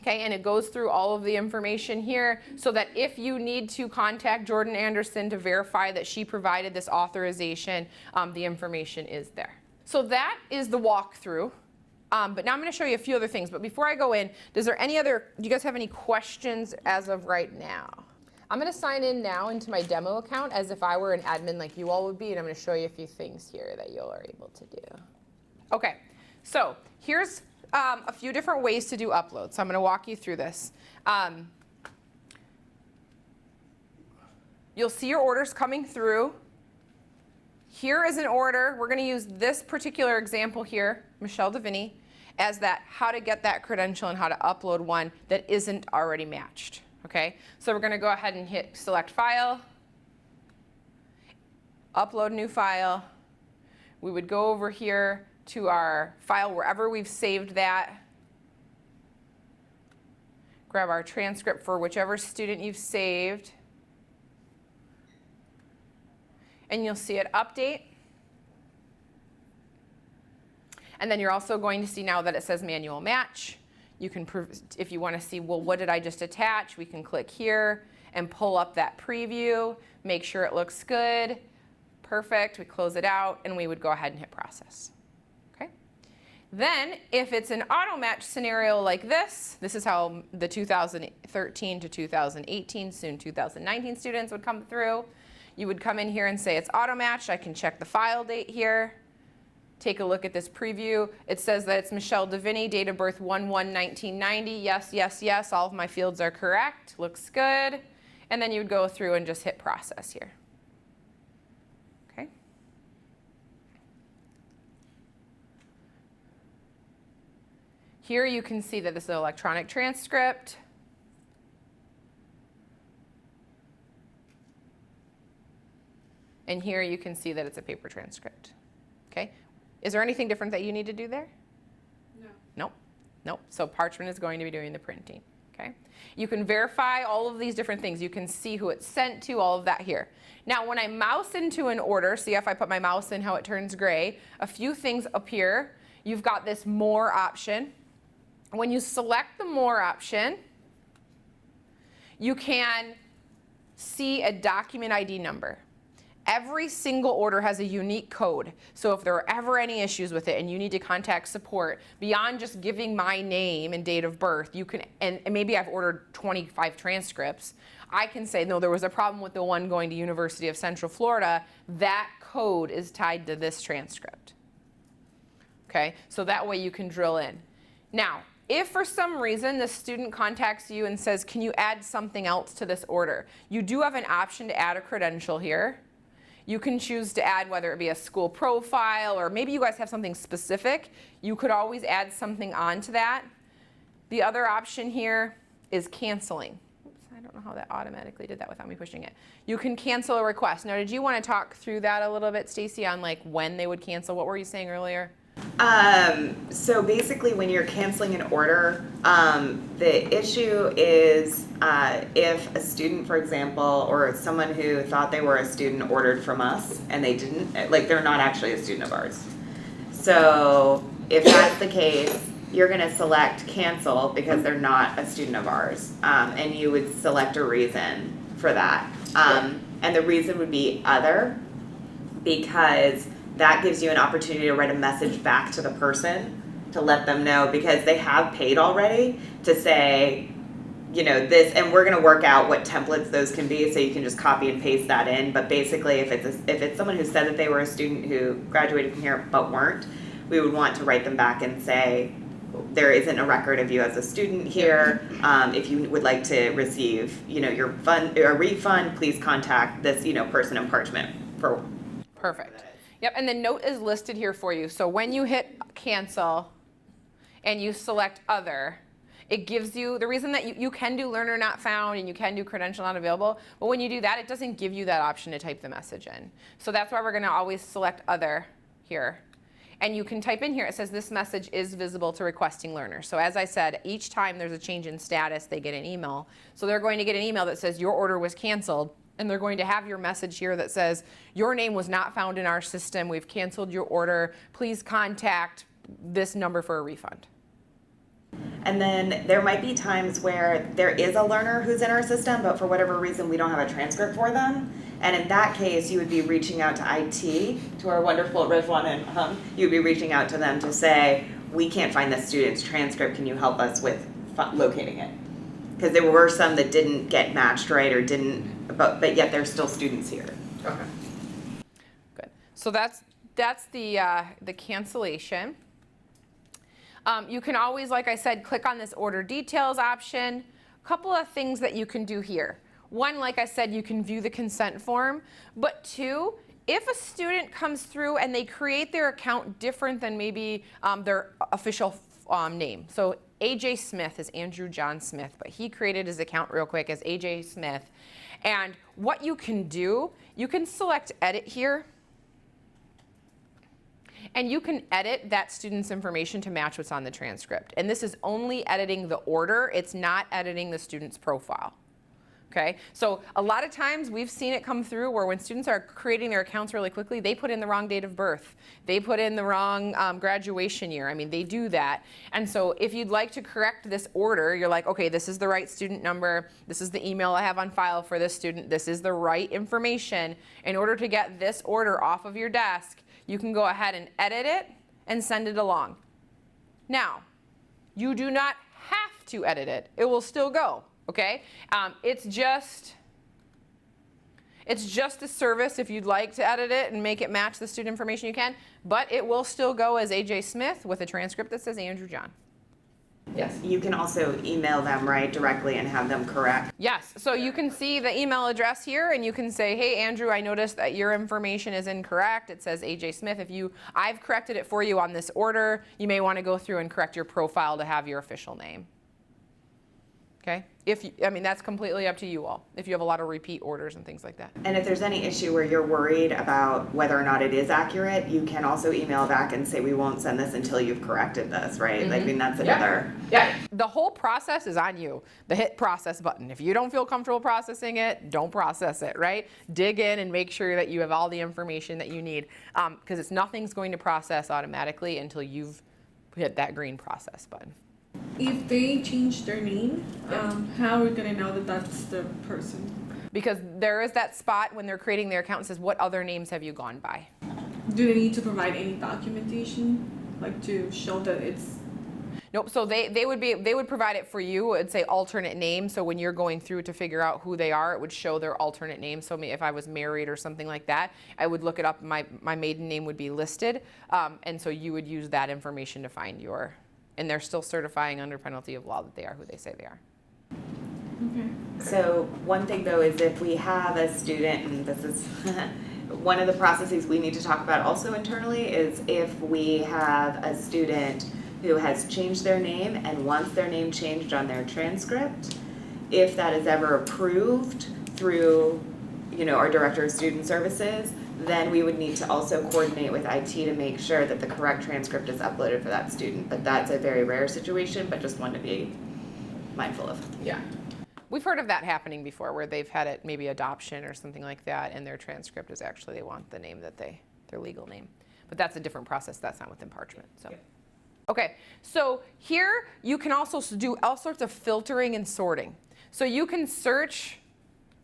Okay, and it goes through all of the information here so that if you need to contact Jordan Anderson to verify that she provided this authorization, the information is there. So that is the walkthrough. But now I'm going to show you a few other things. But before I go in, do you guys have any questions as of right now? I'm going to sign in now into my demo account as if I were an admin like you all would be, and I'm going to show you a few things here that you all are able to do. Okay, so here's a few different ways to do uploads. So I'm going to walk you through this. You'll see your orders coming through. Here is an order. We're going to use this particular example here, Michelle Deviney, as that how to get that credential and how to upload one that isn't already matched. Okay, so we're going to go ahead and hit select file, upload new file. We would go over here to our file wherever we've saved that. Grab our transcript for whichever student you've saved. And you'll see it update. And then you're also going to see now that it says manual match. You can, if you want to see, well, what did I just attach? We can click here and pull up that preview, make sure it looks good. Perfect. We close it out, and we would go ahead and hit process. Okay. Then, if it's an auto match scenario like this is how the 2013 to 2018, soon 2019 students would come through. You would come in here and say it's auto matched. I can check the file date here. Take a look at this preview. It says that it's Michelle Deviney, date of birth 1/1/1990. Yes, yes, yes, all of my fields are correct. Looks good. And then you would go through and just hit process here. Okay. Here you can see that this is an electronic transcript. And here you can see that it's a paper transcript. Okay. Is there anything different that you need to do there? No. Nope. Nope. So Parchment is going to be doing the printing. Okay. You can verify all of these different things. You can see who it's sent to, all of that here. Now, when I mouse into an order, see if I put my mouse in how it turns gray, a few things appear. You've got this more option. When you select the more option, you can see a document ID number. Every single order has a unique code. So if there are ever any issues with it and you need to contact support, beyond just giving my name and date of birth, you can, and maybe I've ordered 25 transcripts, I can say, no, there was a problem with the one going to University of Central Florida. That code is tied to this transcript. Okay, so that way you can drill in. Now, if for some reason the student contacts you and says, can you add something else to this order? You do have an option to add a credential here. You can choose to add whether it be a school profile or maybe you guys have something specific. You could always add something onto that. The other option here is canceling. Oops, I don't know how that automatically did that without me pushing it. You can cancel a request. Now, did you want to talk through that a little bit, Stacy, on like when they would cancel? What were you saying earlier? So basically when you're canceling an order, the issue is if a student, for example, or someone who thought they were a student ordered from us and they didn't, like they're not actually a student of ours. So if that's the case, you're going to select cancel because they're not a student of ours, and you would select a reason for that. And the reason would be other, because that gives you an opportunity to write a message back to the person to let them know, because they have paid already, to say, you know, this, and we're going to work out what templates those can be so you can just copy and paste that in. But basically if it's someone who said that they were a student who graduated from here but weren't, we would want to write them back and say, there isn't a record of you as a student here. If you would like to receive, you know, your refund, please contact this, you know, person in Parchment for. Perfect. Yep, and the note is listed here for you. So when you hit cancel and you select other, it gives you, the reason that you can do learner not found and you can do credential not available, but when you do that, it doesn't give you that option to type the message in. So that's why we're going to always select other here. And you can type in here, it says this message is visible to requesting learners. So as I said, each time there's a change in status, they get an email. So they're going to get an email that says your order was canceled. And they're going to have your message here that says, your name was not found in our system. We've canceled your order. Please contact this number for a refund. And then there might be times where there is a learner who's in our system, but for whatever reason, we don't have a transcript for them. And in that case, you would be reaching out to IT, to our wonderful Rizwan and Hum. You'd be reaching out to them to say, we can't find the student's transcript. Can you help us with locating it? Because there were some that didn't get matched right or didn't, but yet they're still students here. Okay. Good. So that's the cancellation. You can always, like I said, click on this order details option. A couple of things that you can do here. One, like I said, you can view the consent form. But two, if a student comes through and they create their account different than maybe their official name. So AJ Smith is Andrew John Smith, but he created his account real quick as AJ Smith. And what you can do, you can select edit here. And you can edit that student's information to match what's on the transcript. And this is only editing the order. It's not editing the student's profile. Okay, so a lot of times we've seen it come through where when students are creating their accounts really quickly, they put in the wrong date of birth. They put in the wrong graduation year. I mean, they do that. And so if you'd like to correct this order, you're like, okay, this is the right student number. This is the email I have on file for this student. This is the right information. In order to get this order off of your desk, you can go ahead and edit it and send it along. Now, you do not have to edit it. It will still go. Okay, it's just a service. If you'd like to edit it and make it match the student information, you can, but it will still go as AJ Smith with a transcript that says Andrew John. Yes. You can also email them, right, directly and have them correct. Yes, so you can see the email address here and you can say, hey Andrew, I noticed that your information is incorrect. It says AJ Smith. I've corrected it for you on this order, you may want to go through and correct your profile to have your official name. Okay, that's completely up to you all, if you have a lot of repeat orders and things like that. And if there's any issue where you're worried about whether or not it is accurate, you can also email back and say, we won't send this until you've corrected this, right? Mm-hmm. I mean, that's another. Yeah, the whole process is on you. The hit process button. If you don't feel comfortable processing it, don't process it, right? Dig in and make sure that you have all the information that you need, because nothing's going to process automatically until you've hit that green process button. If they change their name, how are we gonna know that that's the person? Because there is that spot when they're creating their account that says, what other names have you gone by? Do they need to provide any documentation, like to show that it's? Nope, so they would provide it for you. It would say alternate name, so when you're going through to figure out who they are, it would show their alternate name. So if I was married or something like that, I would look it up, my maiden name would be listed, and so you would use that information to find your, and they're still certifying under penalty of law that they are who they say they are. Okay. So one thing though is if we have a student, and this is one of the processes we need to talk about also internally, is if we have a student who has changed their name and wants their name changed on their transcript, if that is ever approved through, our Director of Student Services, then we would need to also coordinate with IT to make sure that the correct transcript is uploaded for that student. But that's a very rare situation, but just one to be mindful of. Yeah. We've heard of that happening before, where they've had it maybe adoption or something like that, and their transcript is actually, they want the name that their legal name. But that's a different process. That's not within Parchment. So. Yeah. Okay, so here you can also do all sorts of filtering and sorting. So you can search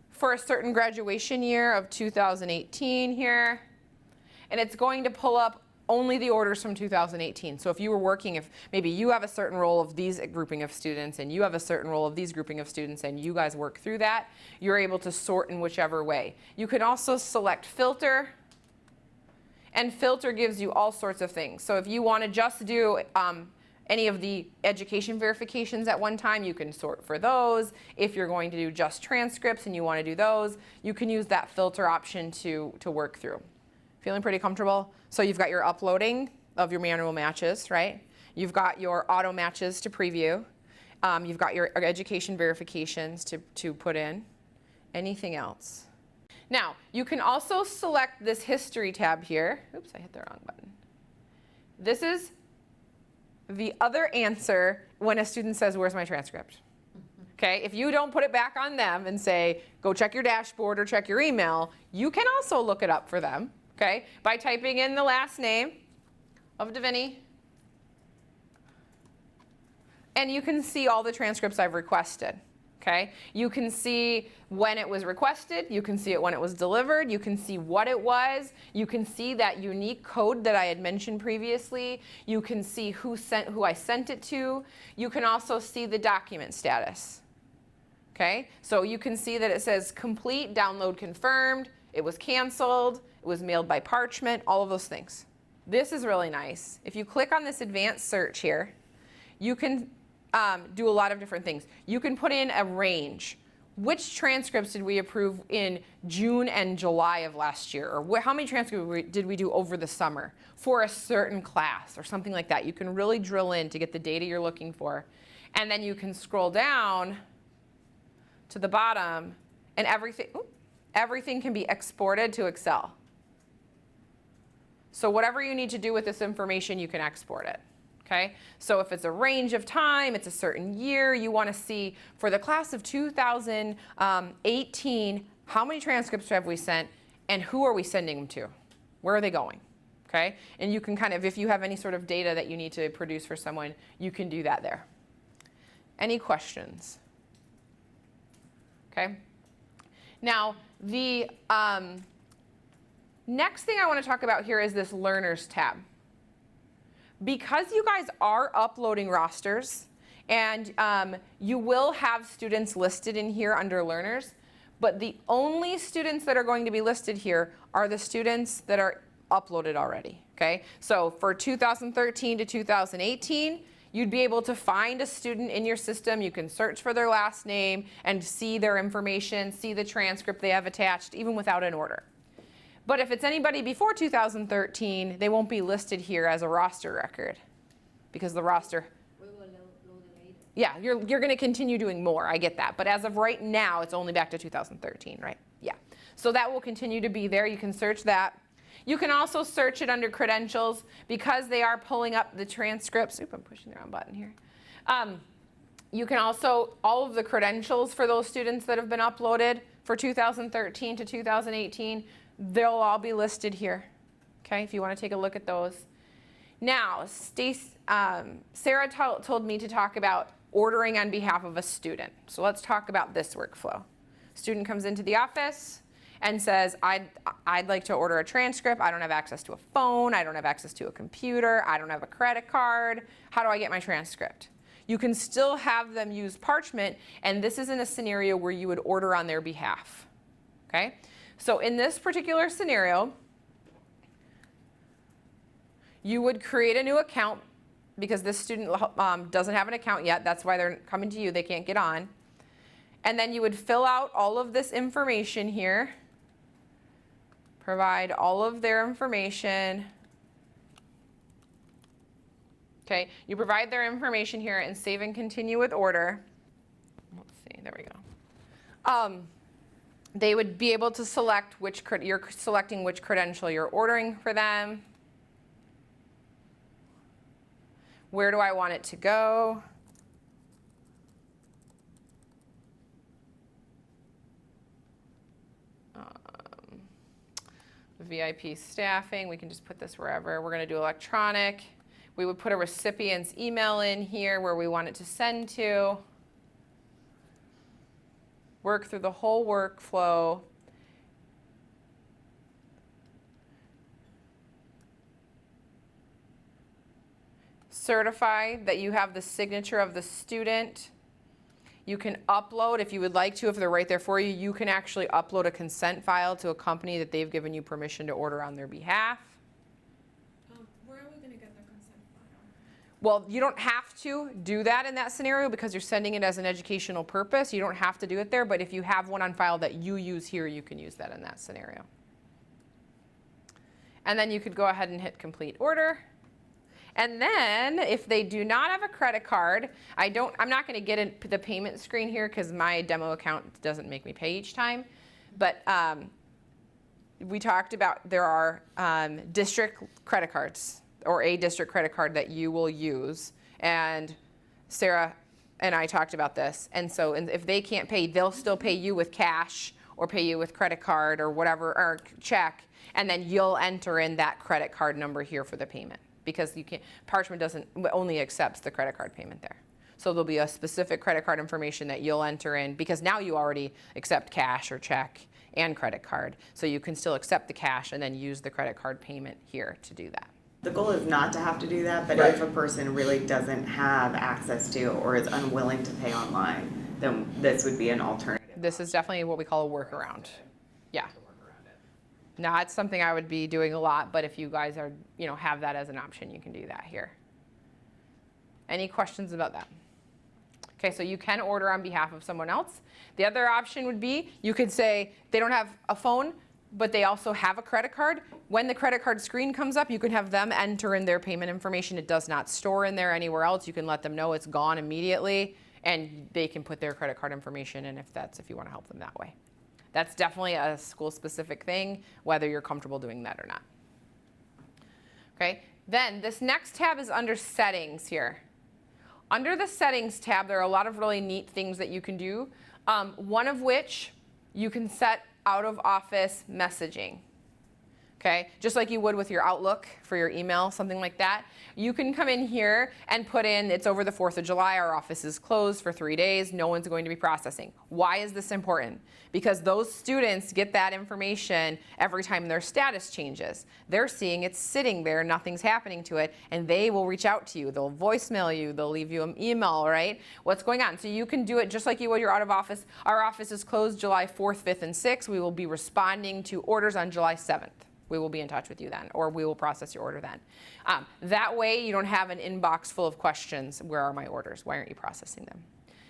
for a certain graduation year of 2018 here, and it's going to pull up only the orders from 2018. So if you were working, if maybe you have a certain role of these grouping of students and you have a certain role of these grouping of students and you guys work through that, you're able to sort in whichever way. You can also select filter, and filter gives you all sorts of things. So if you want to just do any of the education verifications at one time, you can sort for those. If you're going to do just transcripts and you want to do those, you can use that filter option to work through. Feeling pretty comfortable? So you've got your uploading of your manual matches, right? You've got your auto matches to preview. You've got your education verifications to put in. Anything else? Now, you can also select this history tab here. Oops, I hit the wrong button. This is the other answer when a student says, where's my transcript? Okay, if you don't put it back on them and say, go check your dashboard or check your email, you can also look it up for them, okay, by typing in the last name of Deviney. And you can see all the transcripts I've requested. Okay, you can see when it was requested, you can see it when it was delivered, you can see what it was, you can see that unique code that I had mentioned previously, you can see who I sent it to, you can also see the document status. Okay, so you can see that it says complete, download confirmed, it was canceled, it was mailed by Parchment, all of those things. This is really nice. If you click on this advanced search here, you can do a lot of different things. You can put in a range. Which transcripts did we approve in June and July of last year? Or how many transcripts did we do over the summer for a certain class or something like that? You can really drill in to get the data you're looking for. And then you can scroll down to the bottom and everything can be exported to Excel. So whatever you need to do with this information, you can export it. Okay, so if it's a range of time, it's a certain year, you want to see for the class of 2018, how many transcripts have we sent and who are we sending them to? Where are they going? Okay, and you can kind of, if you have any sort of data that you need to produce for someone, you can do that there. Any questions? Okay, now the next thing I want to talk about here is this Learners tab. Because you guys are uploading rosters, and you will have students listed in here under learners, but the only students that are going to be listed here are the students that are uploaded already, okay? So for 2013 to 2018, you'd be able to find a student in your system, you can search for their last name and see their information, see the transcript they have attached, even without an order. But if it's anybody before 2013, they won't be listed here as a roster record because the roster. We will load it later. Yeah, you're going to continue doing more. I get that. But as of right now, it's only back to 2013, right? Yeah. So that will continue to be there. You can search that. You can also search it under credentials because they are pulling up the transcripts. Oop, I'm pushing the wrong button here. You can also, all of the credentials for those students that have been uploaded for 2013 to 2018, they'll all be listed here, okay, if you want to take a look at those. Now, Sarah told me to talk about ordering on behalf of a student. So let's talk about this workflow. Student comes into the office and says, I'd like to order a transcript. I don't have access to a phone. I don't have access to a computer. I don't have a credit card. How do I get my transcript? You can still have them use Parchment, and this is in a scenario where you would order on their behalf, okay? So in this particular scenario, you would create a new account because this student doesn't have an account yet. That's why they're coming to you. They can't get on. And then you would fill out all of this information here, provide all of their information. Okay, you provide their information here and save and continue with order. Let's see, there we go. They would be able to select you're selecting which credential you're ordering for them. Where do I want it to go? VIP staffing, we can just put this wherever. We're going to do electronic. We would put a recipient's email in here where we want it to send to. Work through the whole workflow. Certify that you have the signature of the student. You can upload, if you would like to, if they're right there for you, you can actually upload a consent file to a company that they've given you permission to order on their behalf. Where are we going to get the consent file? Well, you don't have to do that in that scenario because you're sending it as an educational purpose. You don't have to do it there, but if you have one on file that you use here, you can use that in that scenario. And then you could go ahead and hit complete order. And then if they do not have a credit card, I'm not going to get the payment screen here because my demo account doesn't make me pay each time. But we talked about there are district credit cards or a district credit card that you will use. And Sarah and I talked about this. And so if they can't pay, they'll still pay you with cash or pay you with credit card or whatever, or check. And then you'll enter in that credit card number here for the payment. Because you can't, Parchment only accepts the credit card payment there. So there'll be a specific credit card information that you'll enter in because now you already accept cash or check and credit card. So you can still accept the cash and then use the credit card payment here to do that. The goal is not to have to do that, but Right. if a person really doesn't have access to or is unwilling to pay online, then this would be an alternative. This is definitely what we call a workaround. Yeah. Not something I would be doing a lot, but if you guys are, have that as an option, you can do that here. Any questions about that? Okay, so you can order on behalf of someone else. The other option would be, you could say they don't have a phone, but they also have a credit card. When the credit card screen comes up, you can have them enter in their payment information. It does not store in there anywhere else. You can let them know it's gone immediately, and they can put their credit card information in if you want to help them that way. That's definitely a school-specific thing, whether you're comfortable doing that or not. Okay, then this next tab is under settings here. Under the settings tab, there are a lot of really neat things that you can do, one of which you can set out of office messaging. Okay, just like you would with your Outlook for your email, something like that. You can come in here and put in, it's over the 4th of July, our office is closed for 3 days, no one's going to be processing. Why is this important? Because those students get that information every time their status changes. They're seeing it's sitting there, nothing's happening to it, and they will reach out to you. They'll voicemail you, they'll leave you an email, right? What's going on? So you can do it just like you would your out of office. Our office is closed July 4th, 5th, and 6th. We will be responding to orders on July 7th. We will be in touch with you then, or we will process your order then. That way you don't have an inbox full of questions. Where are my orders? Why aren't you processing them?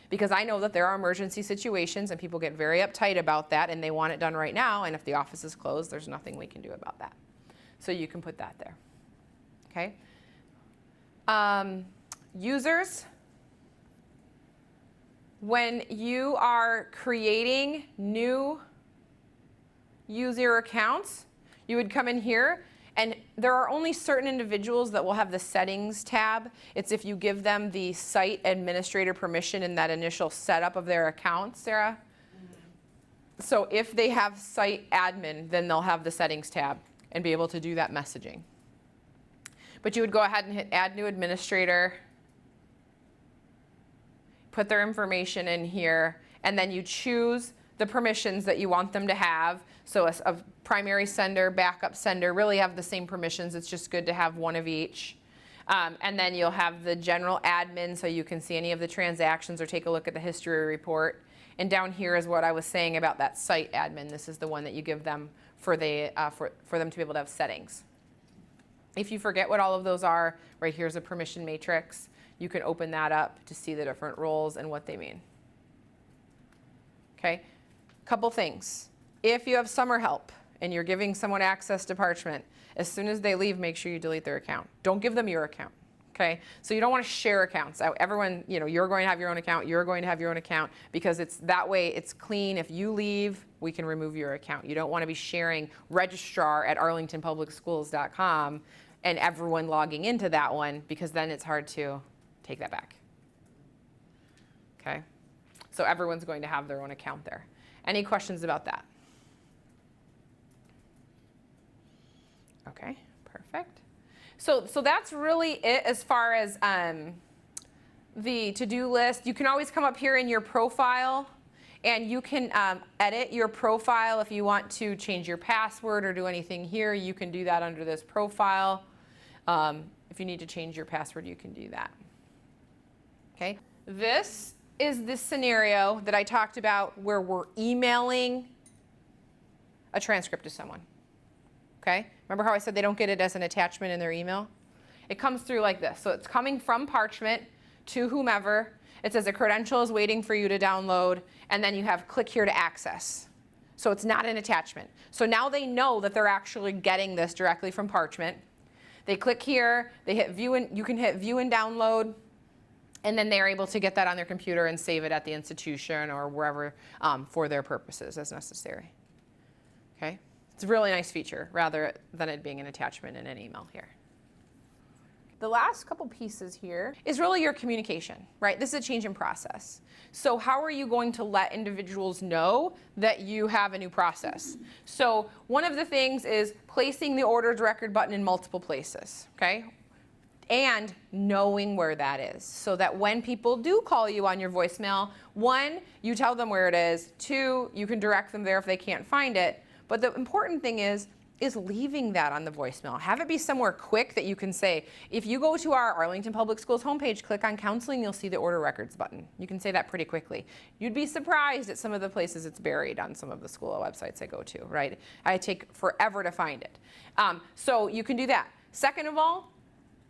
Because I know that there are emergency situations and people get very uptight about that and they want it done right now, and if the office is closed, there's nothing we can do about that. So you can put that there, okay? Users, when you are creating new user accounts, you would come in here, and there are only certain individuals that will have the settings tab. It's if you give them the site administrator permission in that initial setup of their account, Sarah. So if they have site admin, then they'll have the settings tab and be able to do that messaging. But you would go ahead and hit add new administrator, put their information in here, and then you choose the permissions that you want them to have. So a primary sender, backup sender really have the same permissions. It's just good to have one of each. And then you'll have the general admin so you can see any of the transactions or take a look at the history report. And down here is what I was saying about that site admin. This is the one that you give them for them to be able to have settings. If you forget what all of those are, right here's a permission matrix. You can open that up to see the different roles and what they mean. Okay, couple things. If you have summer help and you're giving someone access to Parchment, as soon as they leave, make sure you delete their account. Don't give them your account, okay? So you don't want to share accounts. Everyone, you're going to have your own account, you're going to have your own account, because it's that way it's clean. If you leave, we can remove your account. You don't want to be sharing registrar@arlingtonpublicschools.com and everyone logging into that one, because then it's hard to take that back, okay? So everyone's going to have their own account there. Any questions about that? Okay, perfect. So that's really it as far as the to-do list. You can always come up here in your profile and you can edit your profile if you want to change your password or do anything here. You can do that under this profile. If you need to change your password, you can do that. Okay, this is this scenario that I talked about where we're emailing a transcript to someone. Okay, remember how I said they don't get it as an attachment in their email? It comes through like this. So it's coming from Parchment to whomever. It says a credential is waiting for you to download, and then you have click here to access. So it's not an attachment. So now they know that they're actually getting this directly from Parchment. They click here, they hit view, and you can hit view and download, and then they're able to get that on their computer and save it at the institution or wherever for their purposes as necessary. Okay? It's a really nice feature rather than it being an attachment in an email here. The last couple pieces here is really your communication, right? This is a change in process. So how are you going to let individuals know that you have a new process? So one of the things is placing the orders record button in multiple places, okay? And knowing where that is so that when people do call you on your voicemail, 1, you tell them where it is, 2, you can direct them there if they can't find it. But the important thing is is leaving that on the voicemail. Have it be somewhere quick that you can say, if you go to our Arlington Public Schools homepage, click on counseling, you'll see the order records button. You can say that pretty quickly. You'd be surprised at some of the places it's buried on some of the school websites I go to, right? I take forever to find it. So you can do that. Second of all,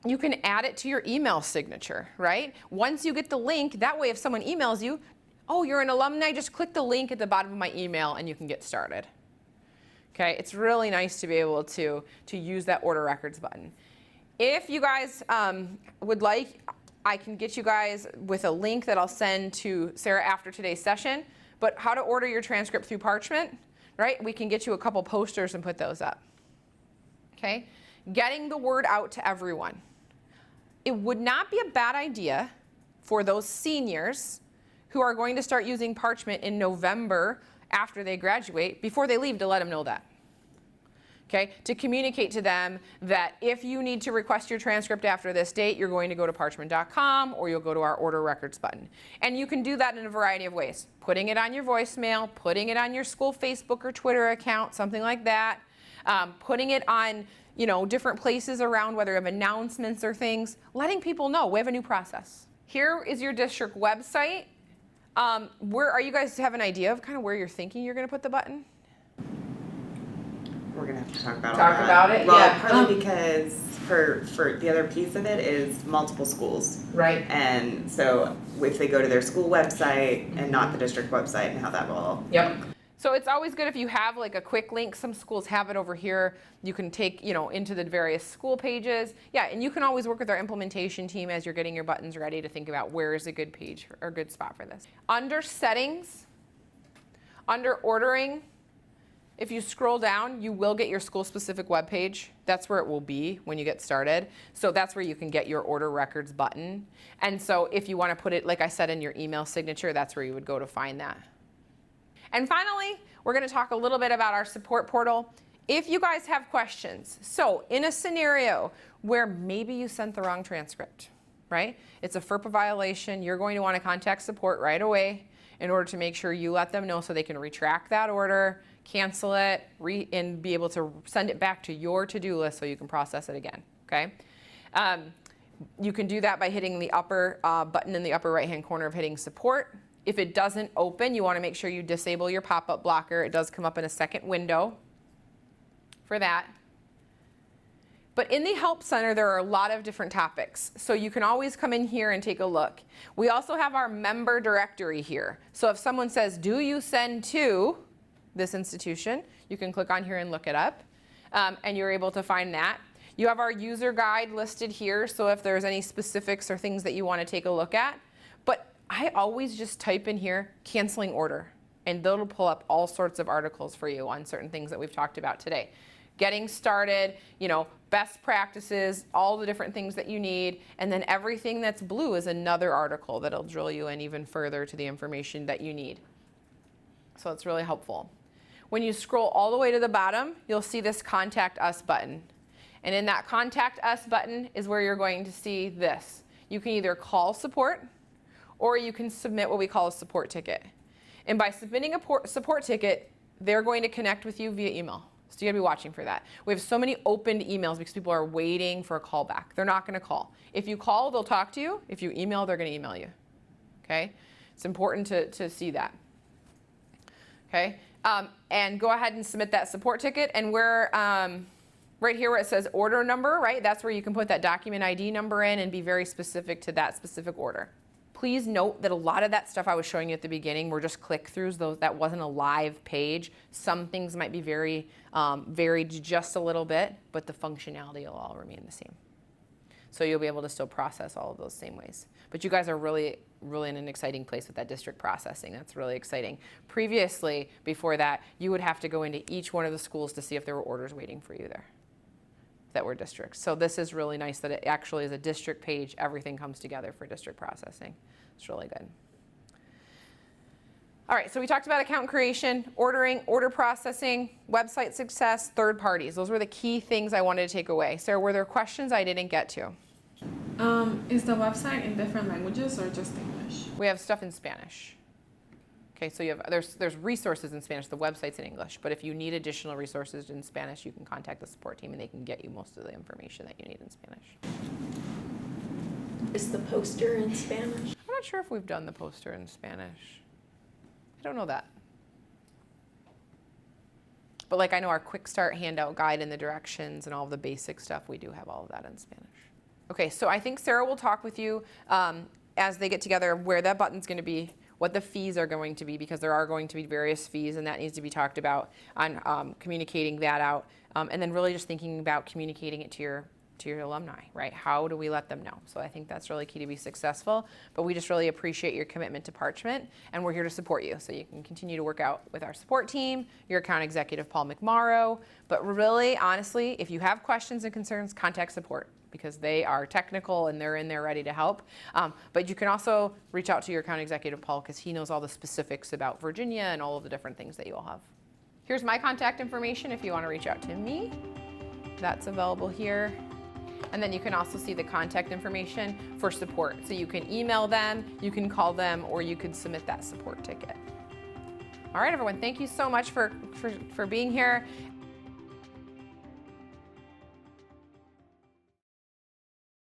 you can add it to your email signature, right? Once you get the link, that way if someone emails you, oh, you're an alumni, just click the link at the bottom of my email and you can get started. Okay, it's really nice to be able to use that order records button. If you guys would like, I can get you guys with a link that I'll send to Sarah after today's session, but how to order your transcript through Parchment, right? We can get you a couple posters and put those up. Okay, getting the word out to everyone. It would not be a bad idea for those seniors who are going to start using Parchment in November after they graduate, before they leave, to let them know that. Okay, to communicate to them that if you need to request your transcript after this date, you're going to go to parchment.com or you'll go to our order records button. And you can do that in a variety of ways. Putting it on your voicemail, putting it on your school Facebook or Twitter account, something like that. Putting it on, you know, different places around, whether you have announcements or things, letting people know we have a new process. Here is your district website. Where are you guys have an idea of kind of where you're thinking you're going to put the button? We're gonna have to talk about all Talk that. about it, Well, yeah. partly because for the other piece of it is multiple schools. Right. And so if they go to their school website and not the district website and how that will. Yep. So it's always good if you have like a quick link. Some schools have it over here. You can take, you know, into the various school pages. Yeah, and you can always work with our implementation team as you're getting your buttons ready to think about where is a good page or a good spot for this. Under settings, under ordering, if you scroll down, you will get your school-specific web page. That's where it will be when you get started. So that's where you can get your order records button. And so if you want to put it, like I said, in your email signature, that's where you would go to find that. And finally, we're going to talk a little bit about our support portal. If you guys have questions, so in a scenario where maybe you sent the wrong transcript, right? It's a FERPA violation. You're going to want to contact support right away in order to make sure you let them know so they can retract that order, cancel it, and be able to send it back to your to-do list so you can process it again, okay? You can do that by hitting the upper button in the upper right-hand corner of hitting support. If it doesn't open, you want to make sure you disable your pop-up blocker. It does come up in a second window for that. But in the Help Center, there are a lot of different topics. So you can always come in here and take a look. We also have our member directory here. So if someone says, do you send to this institution, you can click on here and look it up. And you're able to find that. You have our user guide listed here. So if there's any specifics or things that you want to take a look at. But I always just type in here, canceling order. And that'll pull up all sorts of articles for you on certain things that we've talked about today. Getting started, you know, best practices, all the different things that you need, and then everything that's blue is another article that'll drill you in even further to the information that you need. So it's really helpful. When you scroll all the way to the bottom, you'll see this Contact Us button. And in that Contact Us button is where you're going to see this. You can either call support, or you can submit what we call a support ticket. And by submitting a support ticket, they're going to connect with you via email. So you gotta be watching for that. We have so many opened emails because people are waiting for a call back. They're not gonna call. If you call, they'll talk to you. If you email, they're gonna email you. Okay? It's important to see that. Okay? And go ahead and submit that support ticket. And we're right here where it says order number, right? That's where you can put that document ID number in and be very specific to that specific order. Please note that a lot of that stuff I was showing you at the beginning were just click-throughs. That wasn't a live page. Some things might be varied just a little bit, but the functionality will all remain the same. So you'll be able to still process all of those same ways. But you guys are really, really in an exciting place with that district processing. That's really exciting. Previously, before that, you would have to go into each one of the schools to see if there were orders waiting for you there that were districts. So this is really nice that it actually is a district page. Everything comes together for district processing. It's really good. All right, so we talked about account creation, ordering, order processing, website success, third parties. Those were the key things I wanted to take away. Sarah, were there questions I didn't get to? Is the website in different languages or just English? We have stuff in Spanish. Okay, so you have, there's resources in Spanish, the website's in English, but if you need additional resources in Spanish, you can contact the support team and they can get you most of the information that you need in Spanish. Is the poster in Spanish? I'm not sure if we've done the poster in Spanish. I don't know that. But like I know our quick start handout guide and the directions and all of the basic stuff, we do have all of that in Spanish. Okay, so I think Sarah will talk with you as they get together where that button's going to be, what the fees are going to be, because there are going to be various fees and that needs to be talked about on communicating that out. And then really just thinking about communicating it to your alumni, right? How do we let them know? So I think that's really key to be successful, but we just really appreciate your commitment to Parchment and we're here to support you. So you can continue to work out with our support team, your account executive, Paul McMorrow, but really, honestly, if you have questions and concerns, contact support because they are technical and they're in there ready to help. But you can also reach out to your account executive, Paul, because he knows all the specifics about Virginia and all of the different things that you all have. Here's my contact information if you want to reach out to me. That's available here. And then you can also see the contact information for support. So you can email them, you can call them, or you can submit that support ticket. All right, everyone, thank you so much for being here.